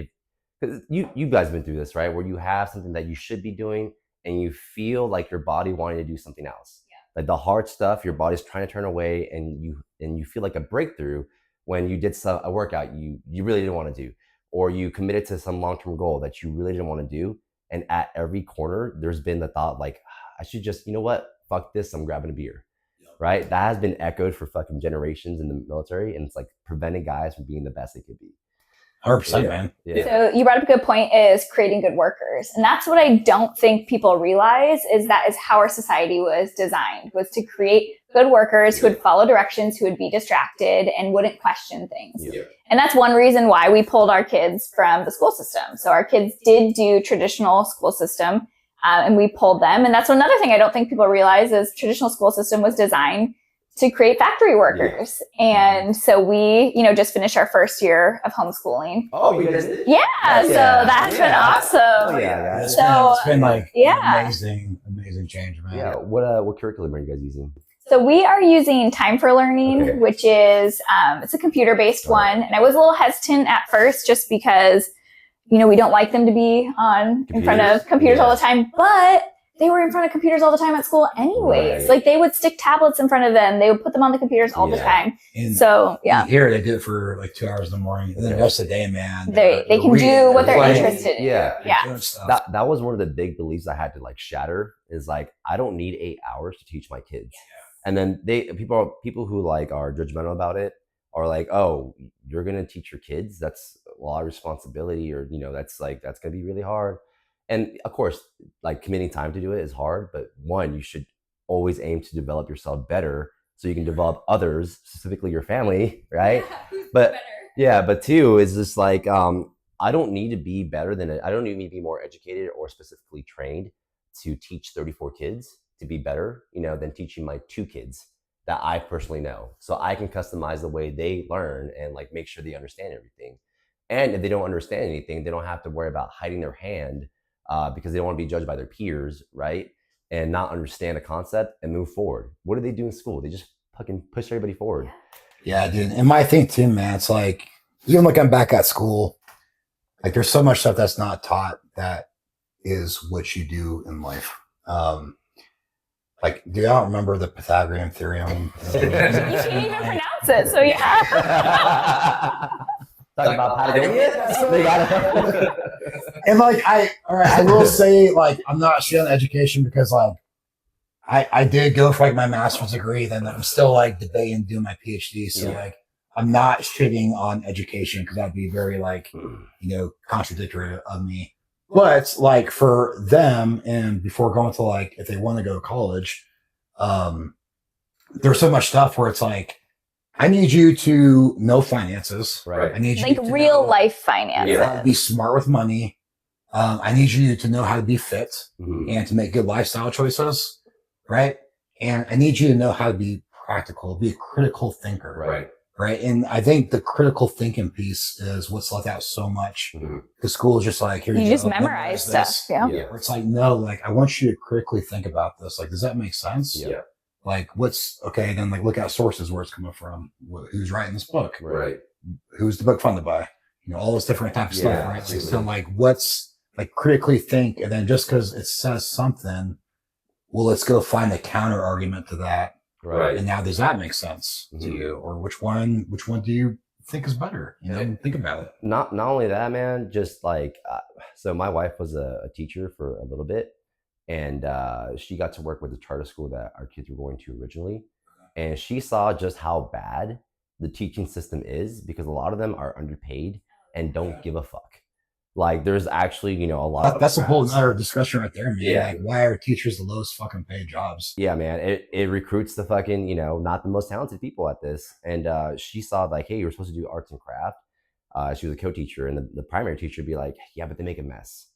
cause you guys have been through this, right? Where you have something that you should be doing and you feel like your body wanting to do something else. Like the hard stuff, your body's trying to turn away and you feel like a breakthrough when you did a workout you really didn't want to do, or you committed to some long-term goal that you really didn't want to do. And at every corner, there's been the thought like, I should just, fuck this, I'm grabbing a beer, right? That has been echoed for fucking generations in the military. And it's like preventing guys from being the best they could be. 100%, man. Yeah. So you brought up a good point is creating good workers. And that's what I don't think people realize is that is how our society was designed, was to create good workers who would follow directions, who would be distracted and wouldn't question things. Yeah. And that's one reason why we pulled our kids from the school system. So our kids did do traditional school system and we pulled them. And that's another thing I don't think people realize is traditional school system was designed to create factory workers. And so we, just finished our first year of homeschooling. Oh, you guys did? Yeah, so that's been awesome. Oh, yeah. It's been like Yeah. amazing change, man. Yeah. What curriculum are you guys using? So we are using Time for Learning, which is, it's a computer-based one. And I was a little hesitant at first just because, we don't like them to be in front of computers all the time, but they were in front of computers all the time at school anyways. Right. Like they would stick tablets in front of them. They would put them on the computers all the time. And so, yeah. Here they do it for like 2 hours in the morning. And then the rest of the day, man. They can do what they're interested in. Yeah. Doing stuff. That was one of the big beliefs I had to like shatter is like, I don't need 8 hours to teach my kids. And then people who like are judgmental about it are like, oh, you're going to teach your kids? That's a lot of responsibility, or, that's going to be really hard. And of course, like committing time to do it is hard, but one, you should always aim to develop yourself better so you can develop others, specifically your family, right? But two is just like, I don't need to be better I don't need to be more educated or specifically trained to teach 34 kids to be better, than teaching my 2 kids that I personally know. So I can customize the way they learn and like make sure they understand everything. And if they don't understand anything, they don't have to worry about hiding their hand because they don't want to be judged by their peers, right? And not understand the concept and move forward. What do they do in school? They just fucking push everybody forward. Yeah, dude. And my thing too, man, it's like, even like I'm back at school, like there's so much stuff that's not taught that is what you do in life. Like, do y'all remember the Pythagorean theorem? You can't even pronounce it, so yeah. Talking about Patagonia? They got it. And like, I will say, like, I'm not shitting on education because like, I did go for like my master's degree, then I'm still like debating doing my PhD. So like, I'm not shitting on education because that'd be very like, contradictory of me. But like for them, and before going to like, if they want to go to college, there's so much stuff where it's like, I need you to know finances. Right. I need you like to real know, life finance. be smart with money. I need you to know how to be fit Mhm. and to make good lifestyle choices, right? And I need you to know how to be practical, be a critical thinker, Right. right? And I think the critical thinking piece is what's left out so much. Mhm. The school is just like, here You you just go, memorize this. stuff. Yeah. Yeah. Where it's like, no, like I want you to critically think about this. Like, does that make sense? Yeah. Like, what's okay? Then like look at sources where it's coming from. Who's writing this book? Right. Who's the book funded by? You know, all this different type of Yeah, stuff, right? Like, absolutely. so like, what's like critically think, and then just because it says something, well, let's go find a counter argument to that. Right. And now, does that make sense to Mhm. you, or which one do you think is better? You know, think about it. Not only that, man, just like so my wife was a teacher for a little bit, and she got to work with the charter school that our kids were going to originally, and she saw just how bad the teaching system is because a lot of them are underpaid and don't give a fuck. Like there's actually, you know, a lot of That's a whole other discussion right there, man. Yeah. Like, why are teachers the lowest fucking paid jobs? Yeah, man, it recruits the fucking, you know, not the most talented people at this. And she saw like, hey, you're supposed to do arts and craft. She was a co-teacher, and the primary teacher would be like, yeah, but they make a mess.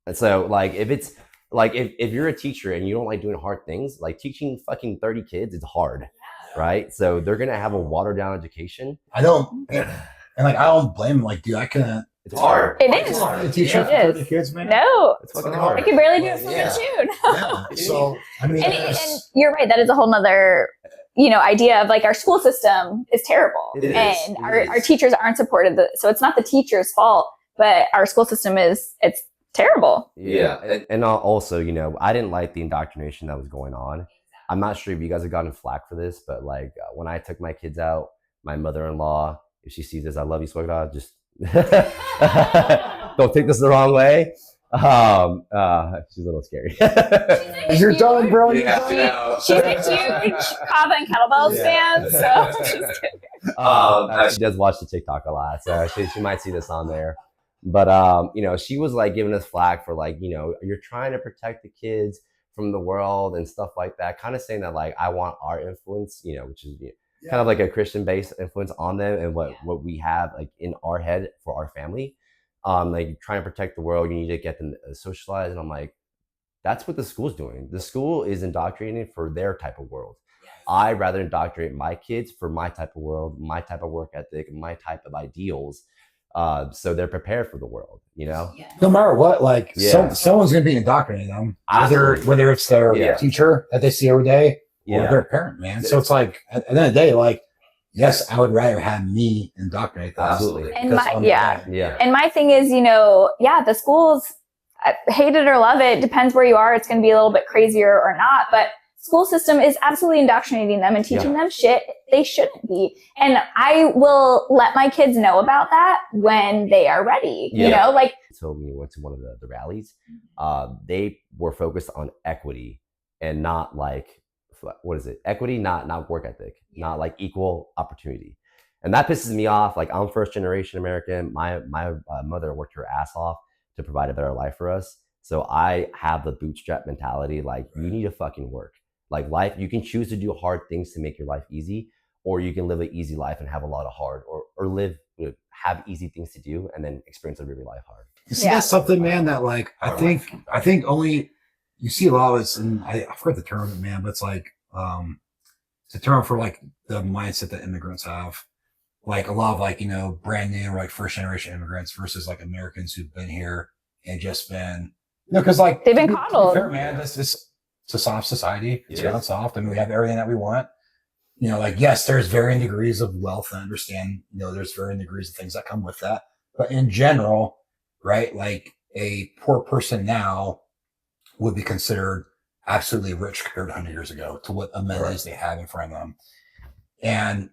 And so like if it's like if you're a teacher and you don't like doing hard things, like teaching fucking 30 kids is hard, right? So they're gonna have a watered down education. I don't, and like I don't blame them. Like, dude, I couldn't. It's hard. It It's is. hard to teach It for is. kids, man. No. It's fucking So- hard. I can barely do it for Yeah. June. Yeah. So I mean, And you're right. That is a whole nother, idea of like our school system is terrible, It is. and It our is. teachers aren't supported. So it's not the teacher's fault, but our school system it's terrible. Yeah. And also, you know, I didn't like the indoctrination that was going on. I'm not sure if you guys have gotten flack for this, but like when I took my kids out, my mother-in-law, if she sees this, I love you, Swagda, just don't take this the wrong way. She's a little scary. you're done, bro. Yeah, You're done. She's a huge Kava and Kettlebells fan, so just kidding. She does watch the TikTok a lot, so she might see this on there. But you know, she was like giving us flack for like, you know, you're trying to protect the kids from the world and stuff like that, kind of saying that like I want our influence, you know, which is kind of like a Christian based influence on them and what we have like in our head for our family. Like trying to protect the world, you need to get them socialized. And I'm like, that's what the school's doing. The school is indoctrinating for their type of world. I'd rather indoctrinate my kids for my type of world, my type of work ethic, my type of ideals. So they're prepared for the world, you know? No matter what, like Yeah. someone's gonna be indoctrinating them, Absolutely. whether it's their Yeah. teacher that they see every day or Yeah. their parent, man. So it's like at the end of the day, like, yes, I would rather have me indoctrinate them. Absolutely. And because my- I'm yeah. the guy. Yeah. And my thing is, the schools, hate it or love it, depends where you are. It's going to be a little bit crazier or not, but school system is absolutely indoctrinating them and teaching them shit they shouldn't be. And I will let my kids know about that when they are ready. Yeah. You know, like So when we went to one of the rallies, they were focused on equity and not like, what is it? Equity, not work ethic, not like equal opportunity. And that pisses me off. Like I'm first generation American. My mother worked her ass off to provide a better life for us. So I have the bootstrap mentality. Like you need to fucking work. Like life, you can choose to do hard things to make your life easy, or you can live an easy life and have a lot of hard, or live, have easy things to do and then experience a really life hard. You see, Yeah. that's something, man, that like I think only you see a lot of this, and I forget the term, man, but it's like it's a term for like the mindset that immigrants have. Like a lot of like, brand new, like first generation immigrants versus like Americans who've been here and just been, because like They've been to be coddled. fair, man, it's a soft society. It's Yeah. not soft. I mean, we have everything that we want. Like, yes, there's varying degrees of wealth. I understand, there's varying degrees of things that come with that. But in general, right, like a poor person now would be considered absolutely rich compared to 100 years ago to what amenities they have in front of them. And,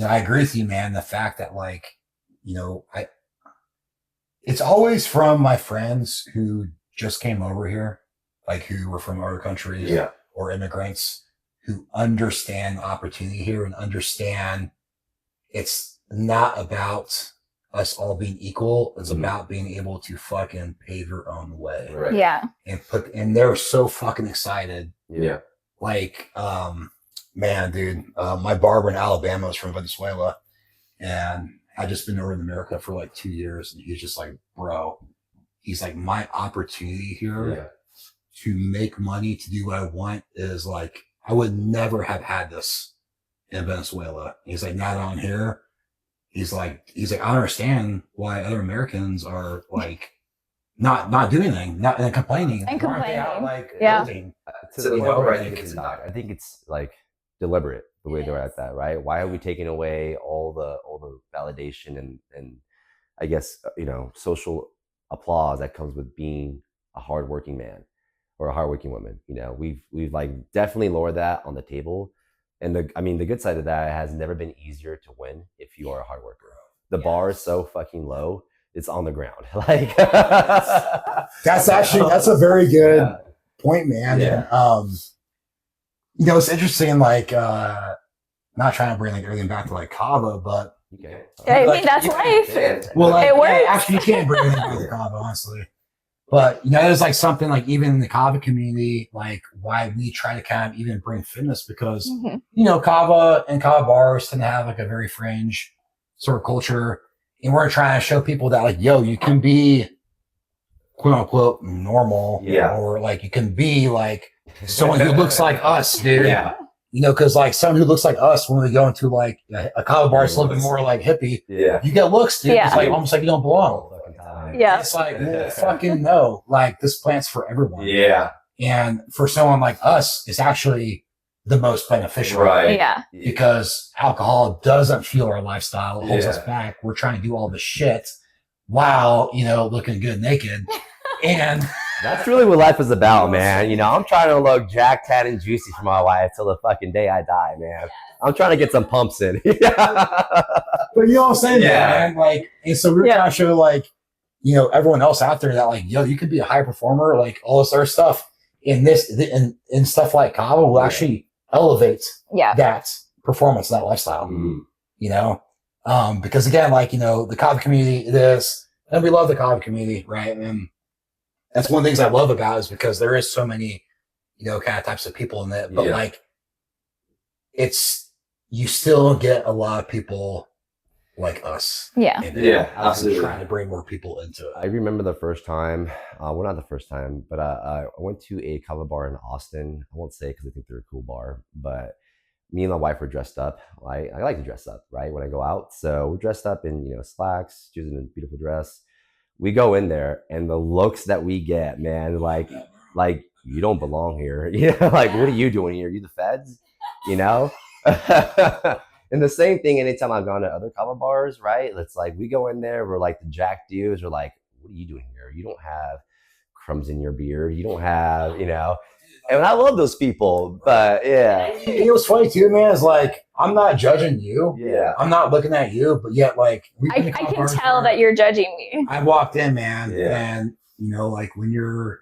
I agree with you, man. The fact that like, it's always from my friends who just came over here, like who were from other countries or immigrants who understand opportunity here and understand it's not about us all being equal. It's about being able to fucking pave your own way. Right. yeah. And they're so fucking excited. Yeah. Like, man, dude, my barber in Alabama was from Venezuela, and I just been over in America for like 2 years, and he's just like, bro, he's like, my opportunity here to make money, to do what I want is like, I would never have had this in Venezuela. He's like, not on here. He's like, I understand why other Americans are like, not doing anything, not and complaining. And Why aren't they complaining. out, like, Yeah. building? To So, the you point know, where I like, think it's I think it's like deliberate the way they're at that, right? Why are we taking away all the validation and I guess social applause that comes with being a hardworking man or a hardworking woman? We've like definitely lowered that on the table. And the good side of that has never been easier to win if you are a hard worker. The bar is so fucking low, it's on the ground. Like that's a very good point, man. Yeah. And, it's interesting, like, not trying to bring like everything back to like Kava, but okay. I like, mean, that's life. well, like, It works. actually, you can't bring everything back to Kava, honestly. But there's like something like even in the Kava community, like why we try to kind of even bring fitness because Kava and Kava bars tend to have like a very fringe sort of culture, and we're trying to show people that like, yo, you can be quote unquote normal, or like you can be like someone who looks like us, dude. Yeah. Because like someone who looks like us, when we go into like a Kava bar, it's a little bit more like hippie. Yeah. You get looks, dude. Yeah. It's like almost like you don't belong. Yeah. It's like, well, fucking no. Like this plant's for everyone. Yeah. And for someone like us, it's actually the most beneficial. Right. Yeah. Because alcohol doesn't fuel our lifestyle. It holds us back. We're trying to do all this shit while, looking good naked. And that's really what life is about, man. I'm trying to look jacked, tan, and juicy for my wife till the fucking day I die, man. I'm trying to get some pumps in. But you know what I'm saying, man? Like, and so we're trying to show like, everyone else out there that like, yo, you could be a high performer, like all this other stuff. And stuff like Kava will actually elevate that performance, that lifestyle. Because again, like, the Kava community, and we love the Kava community, right? And that's one of the things I love about it is because there is so many, kind of types of people in it, but like, you still get a lot of people like us. Yeah. Absolutely. Trying to bring more people into it. I remember the first time, well, not the first time, but I went to a Kava bar in Austin. I won't say because I think they're a cool bar, but me and my wife were dressed up. I like to dress up, right, when I go out. So we're dressed up in, slacks, choosing a beautiful dress. We go in there and the looks that we get, man, like you don't belong here. Like, what are you doing here? Are you the feds? And the same thing anytime I've gone to other Kava bars, right? It's like we go in there, we're like the jack dudes are like, what are you doing here? You don't have crumbs in your beard. You don't have, And I love those people, but It was funny too, man. Is like I'm not judging you. Yeah. I'm not looking at you, but yet like I can tell that you're judging me. I walked in, man, and like when you're,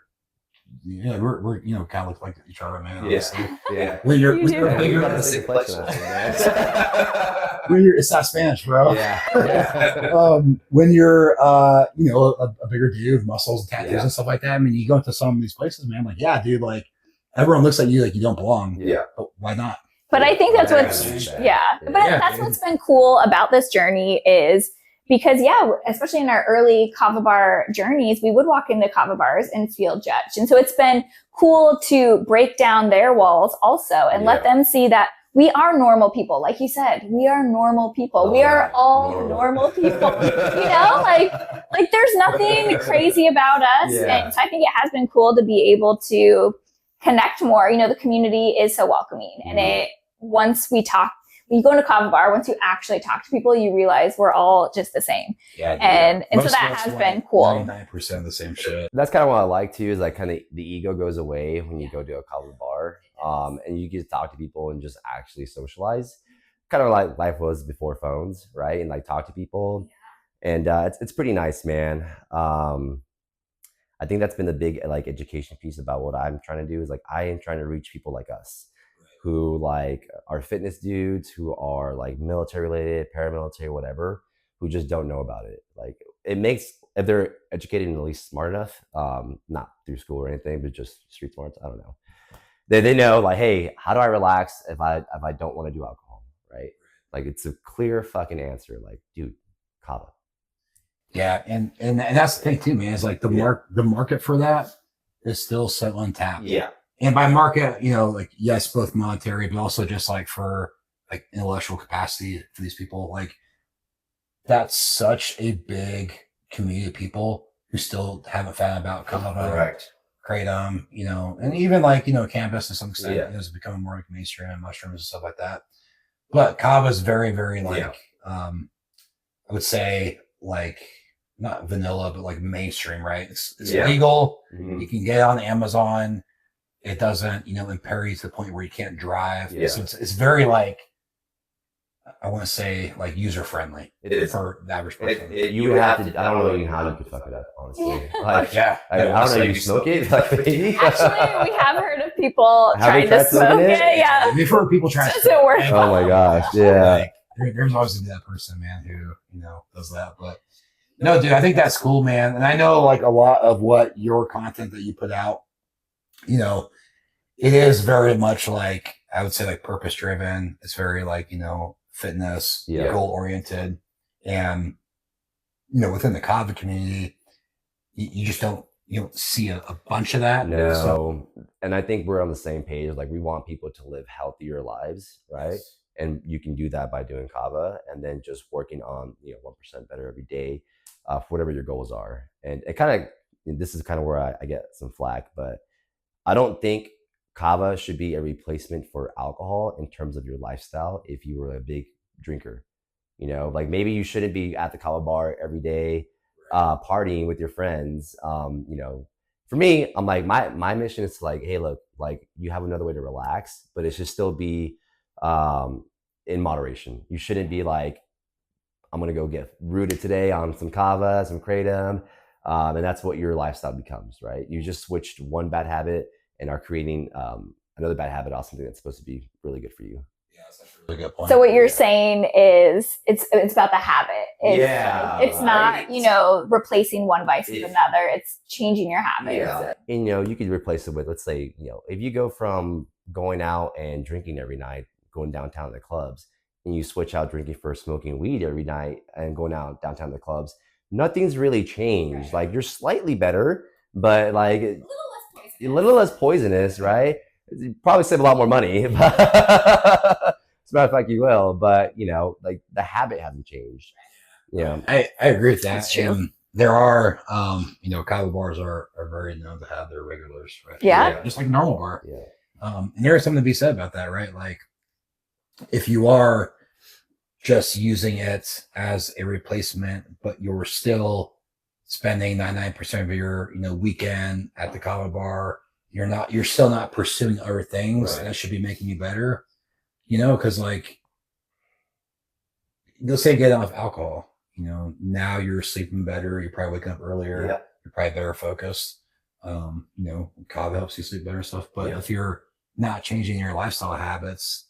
we're kind of look like each other, man. Honestly. Yeah. When you're bigger, it's not Spanish, bro. Yeah. When you're a bigger dude with muscles and tattoos and stuff like that. I mean, you go into some of these places, man. Like, yeah, dude, like everyone looks at you like you don't belong. Yeah. But why not? But I think that's that's what's been cool about this journey is because, especially in our early Kava bar journeys, we would walk into Kava bars and feel judged. And so it's been cool to break down their walls also and let them see that we are normal people. Like you said, we are normal people. We are all normal people. Like there's nothing crazy about us. Yeah. And so I think it has been cool to be able to connect more. The community is so welcoming. And once we talk, when you go into Kava bar, once you actually talk to people, you realize we're all just the same. And so that has been cool. 99% the same shit. That's kind of what I like too, is like kind of the ego goes away when you go to a Kava bar. And you get to talk to people and just actually socialize, kind of like life was before phones, right? And like talk to people, and it's pretty nice, man. I think that's been the big like education piece about what I'm trying to do is like I am trying to reach people like us, who like are fitness dudes, who are like military related, paramilitary, whatever, who just don't know about it. Like it makes if they're educated and at least smart enough, not through school or anything, but just street smarts. I don't know. They know like, hey, how do I relax if I don't want to do alcohol, right? Like it's a clear fucking answer. Like, dude, Kava. Yeah, and that's the thing too, man. Is like the market for that is still so untapped. Yeah. And by market, you know, like yes, both monetary, but also just like for like intellectual capacity for these people. Like that's such a big community of people who still haven't found about Kava, Correct. Kratom, you know, and even like, you know, cannabis to some extent is becoming more like mainstream and mushrooms and stuff like that. But Kava is very, very like, I would say like not vanilla, but like mainstream, right? It's legal. Mm-hmm. You can get it on Amazon. It doesn't, you know, impair you to the point where you can't drive. Yeah. So it's very like, I want to say like user friendly. It is for the average person. You have to. I don't know even how you could fuck it up, honestly. Like, I don't know. You smoke it? Like, maybe? Actually, we have heard of people Have trying they tried to smoke smoking it? it. Yeah, We've heard people trying to doesn't work. Oh my gosh! Yeah. Like, there's always gonna be that person, man, who, you know, does that. But no, dude, I think that's cool, man. And I know like a lot of what your content that you put out, you know, it is very much like, I would say like purpose driven. It's very like, you know, fitness, goal oriented. And, you know, within the Kava community, you just don't see a bunch of that. No. So, and I think we're on the same page. Like we want people to live healthier lives, right? And you can do that by doing Kava and then just working on, 1% better every day for whatever your goals are. And it kind of, this is kind of where I get some flack, but I don't think Kava should be a replacement for alcohol in terms of your lifestyle. If you were a big drinker, like maybe you shouldn't be at the Kava bar every day, partying with your friends. For me, I'm like, my mission is to like, hey, look, like you have another way to relax, but it should still be in moderation. You shouldn't be like, I'm going to go get rooted today on some Kava, some Kratom. And that's what your lifestyle becomes, right? You just switched one bad habit and are creating another bad habit off something that's supposed to be really good for you. Yeah, that's a really good point. So what you're saying is it's about the habit. It's not, replacing one vice with another. It's changing your habits. Yeah. And, you could replace it with, let's say, if you go from going out and drinking every night, going downtown to the clubs, and you switch out drinking for smoking weed every night and going out downtown to the clubs, nothing's really changed. Like you're slightly better, but like a little less poisonous, right? You probably save a lot more money. As a matter of fact, you will, but like the habit hasn't changed. Yeah, I agree with that. That's true. And there are, Kava bars are very known to have their regulars, right? Yeah. Just like a normal bar. Yeah. And there is something to be said about that, right? Like if you are just using it as a replacement, but you're still spending 99% of your, weekend at the Kava bar, you're still not pursuing other things. Right. That should be making you better, because like, let's say get off alcohol, now you're sleeping better. You're probably waking up earlier. Yeah. You're probably better focused. Kava helps you sleep better and stuff. But if you're not changing your lifestyle habits,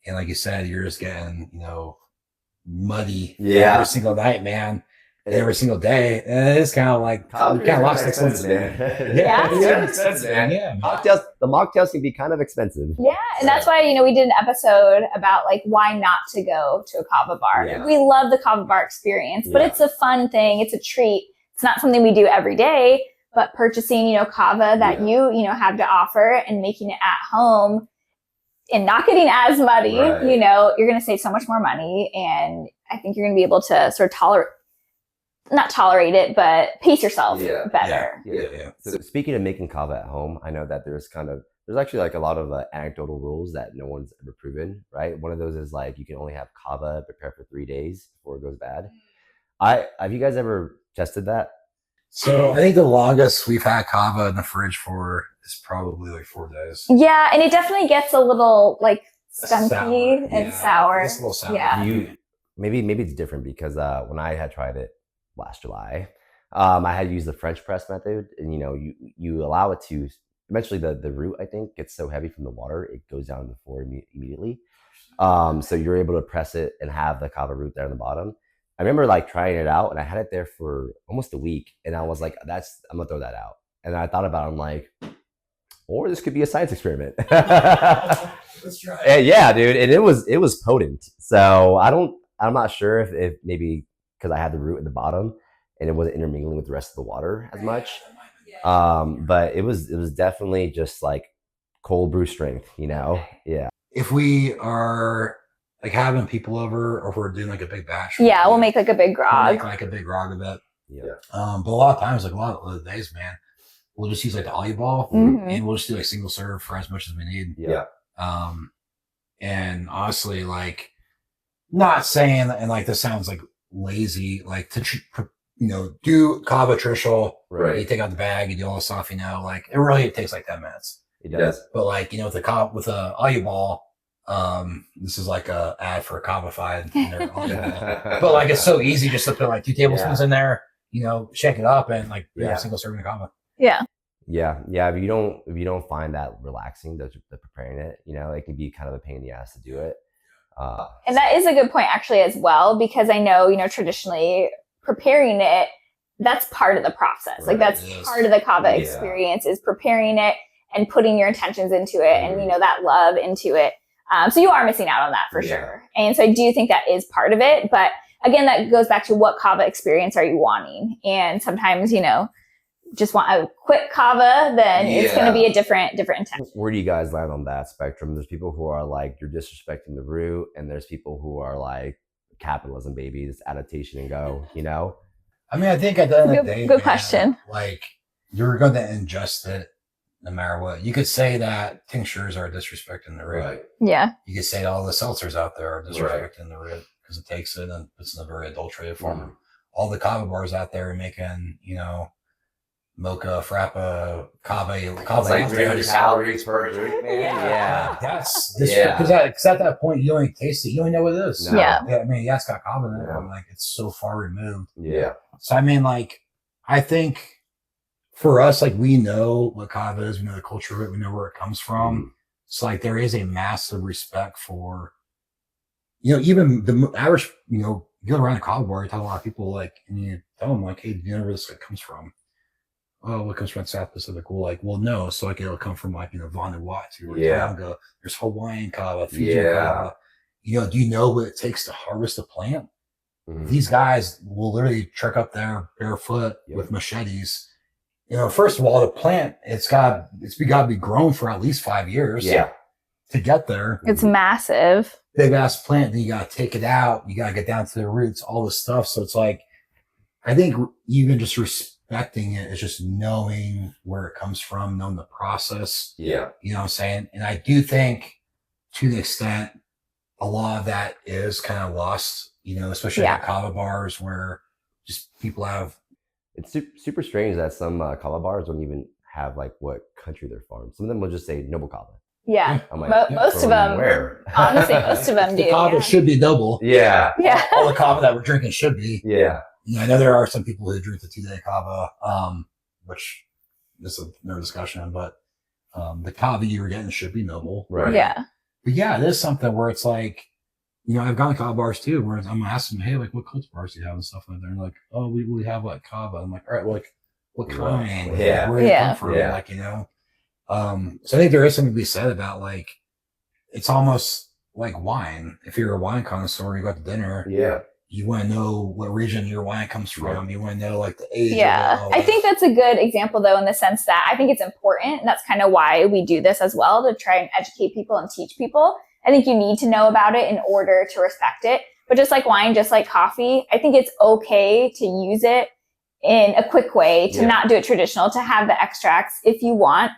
and like you said, you're just getting, muddy every single night, man, and every single day. And it's kind of like, kind of lost expensive, man. Yeah. Expensive, man. Yeah. The mocktails can be kind of expensive. Yeah, and that's why, we did an episode about like why not to go to a Kava bar. Yeah. We love the Kava bar experience, but it's a fun thing. It's a treat. It's not something we do every day, but purchasing, Kava that you have to offer and making it at home and not getting as muddy, Right. You're going to save so much more money. And I think you're going to be able to sort of not tolerate it, but pace yourself better. Yeah. So speaking of making Kava at home, I know that there's actually like a lot of anecdotal rules that no one's ever proven, right? One of those is like you can only have Kava prepared for 3 days before it goes bad. Have you guys ever tested that? So I think the longest we've had Kava in the fridge for is probably like 4 days. Yeah, and it definitely gets a little like skunky and sour. It's a little sour. Yeah. Maybe it's different because when I had tried it last July, I had used the French press method, and you allow it to eventually the root, I think, gets so heavy from the water it goes down to the floor immediately. So you're able to press it and have the Kava root there on the bottom. I remember like trying it out, and I had it there for almost a week, and I was like, I'm gonna throw that out. And I thought about it, I'm like, or this could be a science experiment. Let's try it. And yeah, dude, and it was potent. So I'm not sure if maybe because I had the root at the bottom, and it wasn't intermingling with the rest of the water as much. But it was definitely just like cold brew strength, you know? Yeah. If we are like having people over, or if we're doing like a big batch, we'll make like a big we'll grog. make like a big grog of it. Yeah. But a lot of times, like a lot of the days, man, we'll just use like the ollie ball, and we'll just do like single serve for as much as we need. Yeah. And honestly, like, not saying, and like this sounds like lazy, like to do kava trishul, Right. You take out the bag, you do all the stuff, like it takes like 10 minutes. It does. But like, with a ollie ball, this is like a ad for Kavafied. But like, it's so easy just to put like 2 tablespoons in there, shake it up, and like single serving of kava. Yeah. If you don't find that relaxing, the preparing it, it can be kind of a pain in the ass to do it. And that is a good point actually as well, because I know, traditionally preparing it, that's part of the process. Right. Like that's part of the kava experience, is preparing it and putting your intentions into it, and that love into it. So you are missing out on that for sure. And so I do think that is part of it. But again, that goes back to what kava experience are you wanting? And sometimes, just want a quick kava, then it's going to be a different intention. Where do you guys land on that spectrum? There's people who are like, you're disrespecting the root, and there's people who are like, capitalism, baby, it's adaptation and go, I mean, I think at the end of the day, good question. Like, you're going to ingest it no matter what. You could say that tinctures are disrespecting the root. Right. Yeah. You could say all the seltzers out there are disrespecting the root, because it takes it and puts it in a very adulterated form. All the kava bars out there are making, mocha, frappa, kava. It's like 300 calories per drink, man. Yeah. That's because at that point, you only taste it. You only know what it is. No. Yeah. I mean, it's got kava in it, but like, it's so far removed. Yeah. So, I mean, like, I think for us, like, we know what kava is, we know the culture of it, we know where it comes from. So, like, there is a massive respect for, even the average, you go around a kava bar, you tell a lot of people, like, and you tell them, like, hey, do you know where this comes from? Oh, it comes from South Pacific. Well, like, well, no. So, like, it'll come from, like, Vanuatu or Tonga. There's Hawaiian kava, Fiji kava. Do you know what it takes to harvest a plant? These guys will literally trek up there barefoot with machetes. First of all, the plant, it's got to be grown for at least 5 years. Yeah. To get there. It's massive. Big ass plant. Then you got to take it out. You got to get down to the roots, all this stuff. So it's like, I think even just respecting it is just knowing where it comes from, knowing the process. Yeah. You know what I'm saying? And I do think, to the extent, a lot of that is kind of lost, especially at kava bars, where just people have. It's super strange that some kava bars don't even have like what country they're from. Some of them will just say noble kava. Yeah. I'm like, most of them. Where? Honestly, most of them do. The kava should be double. Yeah. Yeah. All the kava that we're drinking should be. Yeah. I know there are some people who drink the 2-day kava, which this is no discussion, but the kava you're getting should be noble. Right. Yeah. But yeah, it is something where it's like, I've gone to kava bars too, where I'm asking them, hey, like, what cultivars do you have and stuff like that? And they're like, oh, we have like kava. I'm like, all right, well, like, what kind? Yeah. Where did it come from? Like, so I think there is something to be said about, like, it's almost like wine. If you're a wine connoisseur, you go out to dinner. Yeah. You want to know what region your wine comes from. You want to know, like, the age. Yeah. I think that's a good example, though, in the sense that I think it's important. And that's kind of why we do this as well, to try and educate people and teach people. I think you need to know about it in order to respect it. But just like wine, just like coffee, I think it's okay to use it in a quick way, to not do it traditional, to have the extracts if you want.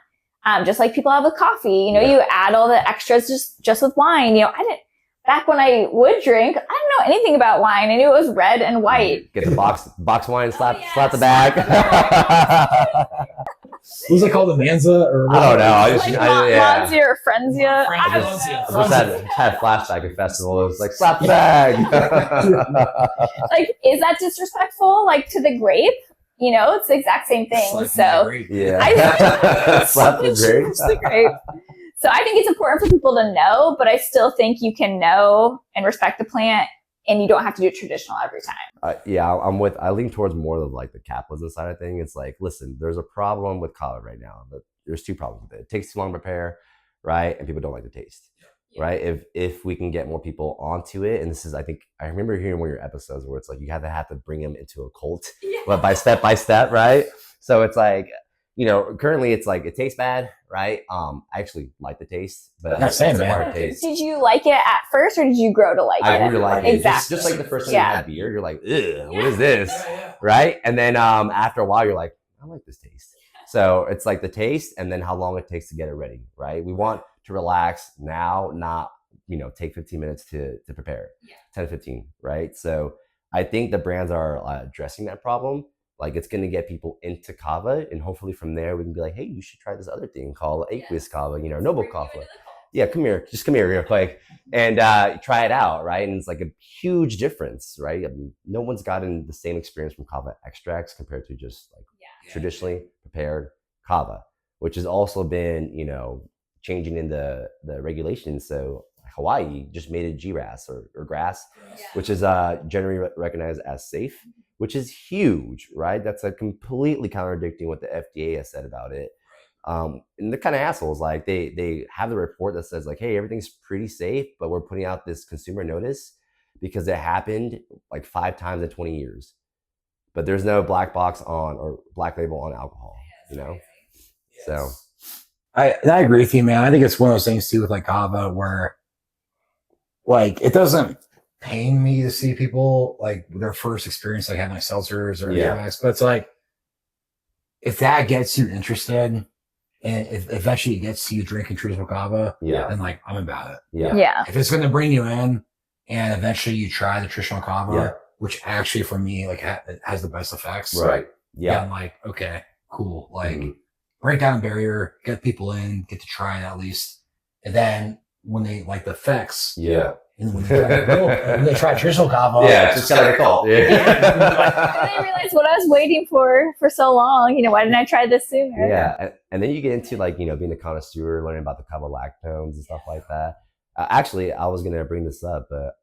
Just like people have with coffee, you add all the extras just with wine. Back when I would drink, I didn't know anything about wine. I knew it was red and white. Get the box wine, slap the bag. What was it called? The Manza? Or I don't know. Monzia or Frenzia. I just had a flashback at festival. It was like, slap the bag. Like, is that disrespectful? Like, to the grape? It's the exact same thing. So yeah. Slap the grape. The grape. So I think it's important for people to know, but I still think you can know and respect the plant, and you don't have to do it traditional every time. I lean towards more of like the capitalism side of thing. It's like, listen, there's a problem with kava right now. But there's 2 problems with it. It takes too long to prepare, right? And people don't like the taste. right? If we can get more people onto it, and this is, I think, I remember hearing one of your episodes where it's like you have to bring them into a cult, but by step, right? So it's like, currently it's like it tastes bad, right? I actually like the taste, but That's same, man. hard taste. Did you like it at first, or did you grow to like it? I grew to like it. Exactly. Just like the first time you had beer, you're like, ugh, what is this? Right? And then after a while, you're like, I like this taste. So it's like the taste and then how long it takes to get it ready, right? We want to relax now, not, take 15 minutes to prepare, 10 to 15, right? So I think the brands are addressing that problem. Like it's going to get people into kava, and hopefully from there we can be like, hey, you should try this other thing called aqueous kava, noble kava. Yeah, come here real quick and try it out, right? And it's like a huge difference, right? I mean, no one's gotten the same experience from kava extracts compared to just like traditionally prepared kava, which has also been, changing in the regulations. So Hawaii just made it GRAS or grass, which is generally recognized as safe, which is huge, right? That's completely contradicting what the FDA has said about it. And they're kind of assholes. Like they have the report that says like, hey, everything's pretty safe, but we're putting out this consumer notice because it happened like 5 times in 20 years. But there's no black box on or black label on alcohol, So I agree with you, man. I think it's one of those things too with like kava where like it doesn't pain me to see people like their first experience like having like seltzers or drinks, but it's like if that gets you interested and if eventually it gets you drinking traditional kava, then like I'm about it. Yeah. If it's going to bring you in and eventually you try the traditional kava, which actually for me like it has the best effects, right? Yeah, I'm like, okay, cool. Like break down a barrier, get people in, get to try it at least, and then when they like the effects, and when they try traditional kava, it's just kind of like a cult. And I realized what I was waiting for so long. Why didn't I try this sooner? Yeah, and then you get into like being a connoisseur, learning about the kava lactones and stuff like that. Actually, I was gonna bring this up, but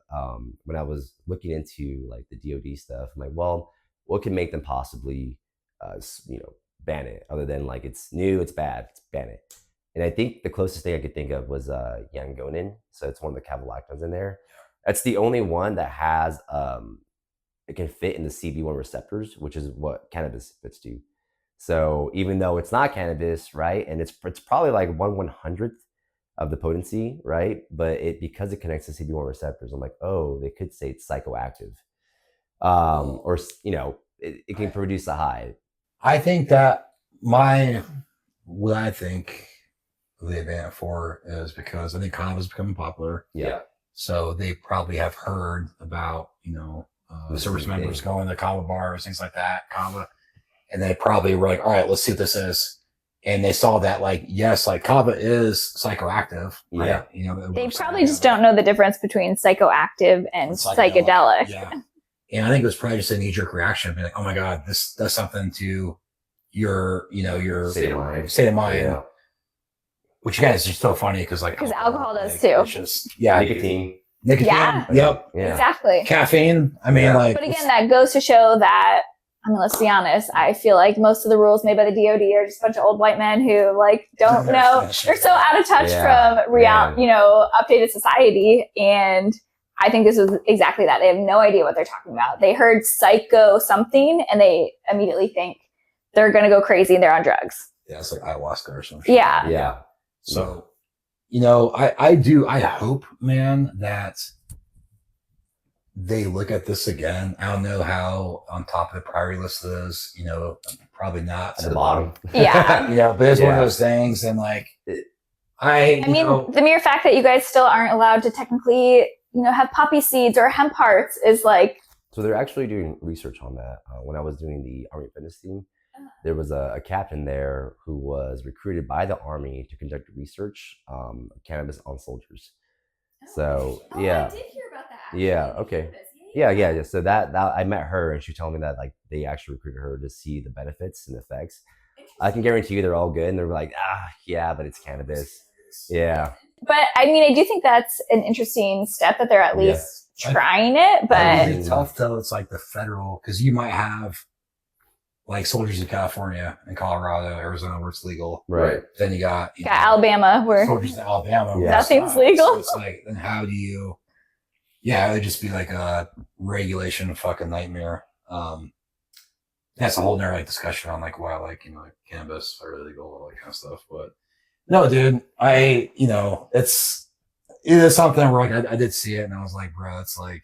when I was looking into like the DoD stuff, I'm like, well, what can make them possibly, ban it other than like it's new, it's bad, it's ban it. And I think the closest thing I could think of was yangonin. So it's one of the kava lactones in there. That's the only one that has it can fit in the CB1 receptors, which is what cannabis fits to. So even though it's not cannabis, right, and it's probably like 1/100th of the potency, right, but because it connects to CB1 receptors, I'm like, oh, they could say it's psychoactive, or it can produce a high. I think that what I think they ban it for is because I think kava is becoming popular. Yeah. So they probably have heard about, service members going to kava bars, things like that, kava. And they probably were like, all right, let's see what this is. And they saw that like, yes, like kava is psychoactive. Yeah. Right? They probably just don't know the difference between psychoactive and psychedelic. Yeah. And I think it was probably just a knee-jerk reaction, being like, oh my God, this does something to your state of mind. Yeah. Which again is just so funny because alcohol does like, too. It's just, Nicotine. Yeah. Yep. Yeah. Exactly. Caffeine. I mean, but again, that goes to show that, let's be honest, I feel like most of the rules made by the DoD are just a bunch of old white men who like don't know. They're so out of touch from updated society. And I think this is exactly that. They have no idea what they're talking about. They heard psycho something and they immediately think they're going to go crazy and they're on drugs. Yeah, it's like ayahuasca or something. Yeah. Yeah. So, I hope, man, that they look at this again. I don't know how on top of the priority list it is, probably not At the bottom. Yeah. But it's one of those things. And like, the mere fact that you guys still aren't allowed to technically, have poppy seeds or hemp hearts is like. So they're actually doing research on that. When I was doing the Army fitness team, there was a captain there who was recruited by the Army to conduct research cannabis on soldiers. So I did hear about that. Actually. Yeah. Okay. Yeah. So that I met her and she told me that like they actually recruited her to see the benefits and effects. I can guarantee you they're all good and they're like, but it's cannabis. Yeah. But I do think that's an interesting step that they're at least trying it. But it's tough though. It's like the federal, because you might have like soldiers in California and Colorado, Arizona, where it's legal. Right. Then you got Alabama, where soldiers in Alabama. Yeah. where it's nothing's not. legal. So it's like, then how do you? Yeah, it would just be like a regulation fucking nightmare. That's a whole nother like discussion on like why like cannabis are illegal, all that kind of stuff. But no, dude, it is something where like I did see it and I was like, bro, it's like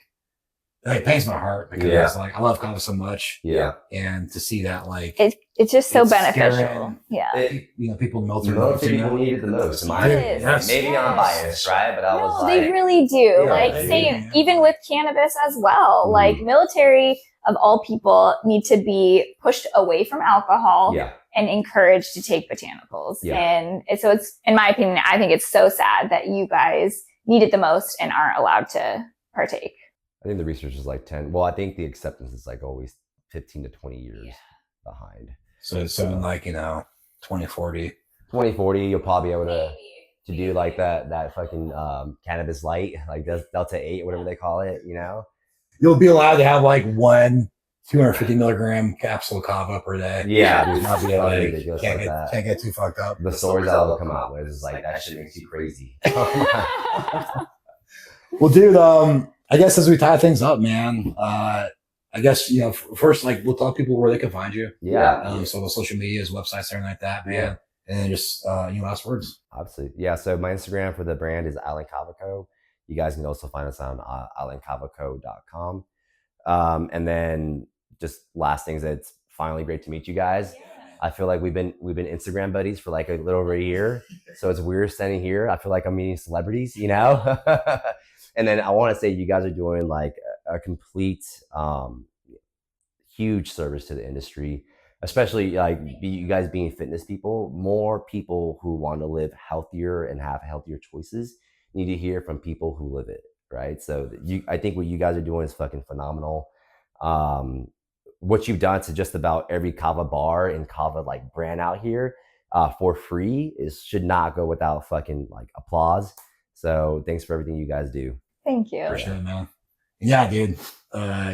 it pains my heart because like I love kava so much. Yeah. And to see that like it's just so it's beneficial. scaring, Yeah. People in the military. Most people need it the most. In my It opinion. is. Yes. Maybe I'm biased, right? But I was like, they really do. Yeah, like they same, do. even with cannabis as well. Mhm. Like military of all people need to be pushed away from alcohol yeah. and encouraged to take botanicals. Yeah. And so it's, in my opinion, I think it's so sad that you guys need it the most and aren't allowed to partake. I think the research is like 10. Well, I think the acceptance is like always 15 to 20 years behind. So in like 2040. 2040, you'll probably be able to do like that fucking cannabis light, like Delta 8, whatever they call it, You'll be allowed to have like one 250 milligram capsule kava per day. Yeah, Dude, not be Something like, ridiculous can't like that. get too fucked up. The stories that will come out with is like, that shit makes you crazy. Well, dude, I guess as we tie things up, man, I guess, first, like, we'll tell people where they can find you. Yeah. So the social medias, websites, everything like that, man. Yeah. And then just, last words. Absolutely. Yeah. So my Instagram for the brand is Island Kava Co. You guys can also find us on islandkavaco.com. And then just last things, it's finally great to meet you guys. I feel like we've been Instagram buddies for like a little over a year. So it's weird standing here. I feel like I'm meeting celebrities, And then I want to say you guys are doing like a complete, huge service to the industry, especially like you guys being fitness people. More people who want to live healthier and have healthier choices need to hear from people who live it, right? So I think what you guys are doing is fucking phenomenal. What you've done to just about every kava bar and kava like brand out here for free should not go without fucking like applause. So thanks for everything you guys do. Thank you. For sure, man. Yeah, dude.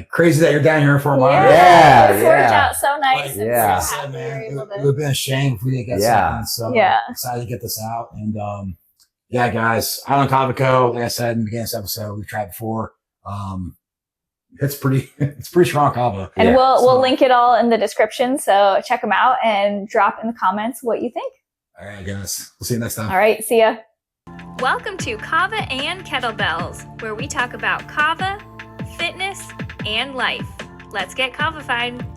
Crazy that you're down here for a while. Yeah, This worked out so nice. Like, and so yeah. happy Man, we were able it to. would have been a shame if we didn't get something. So excited to get this out. And yeah, guys, Island Kava Co, like I said in the beginning of this episode, we've tried before. It's pretty strong kava. And Yeah. we'll link it all in the description. So check them out and drop in the comments what you think. All right, guys. We'll see you next time. All right. See ya. Welcome to Kava and Kettlebells, where we talk about kava, fitness, and life. Let's get kava-fied.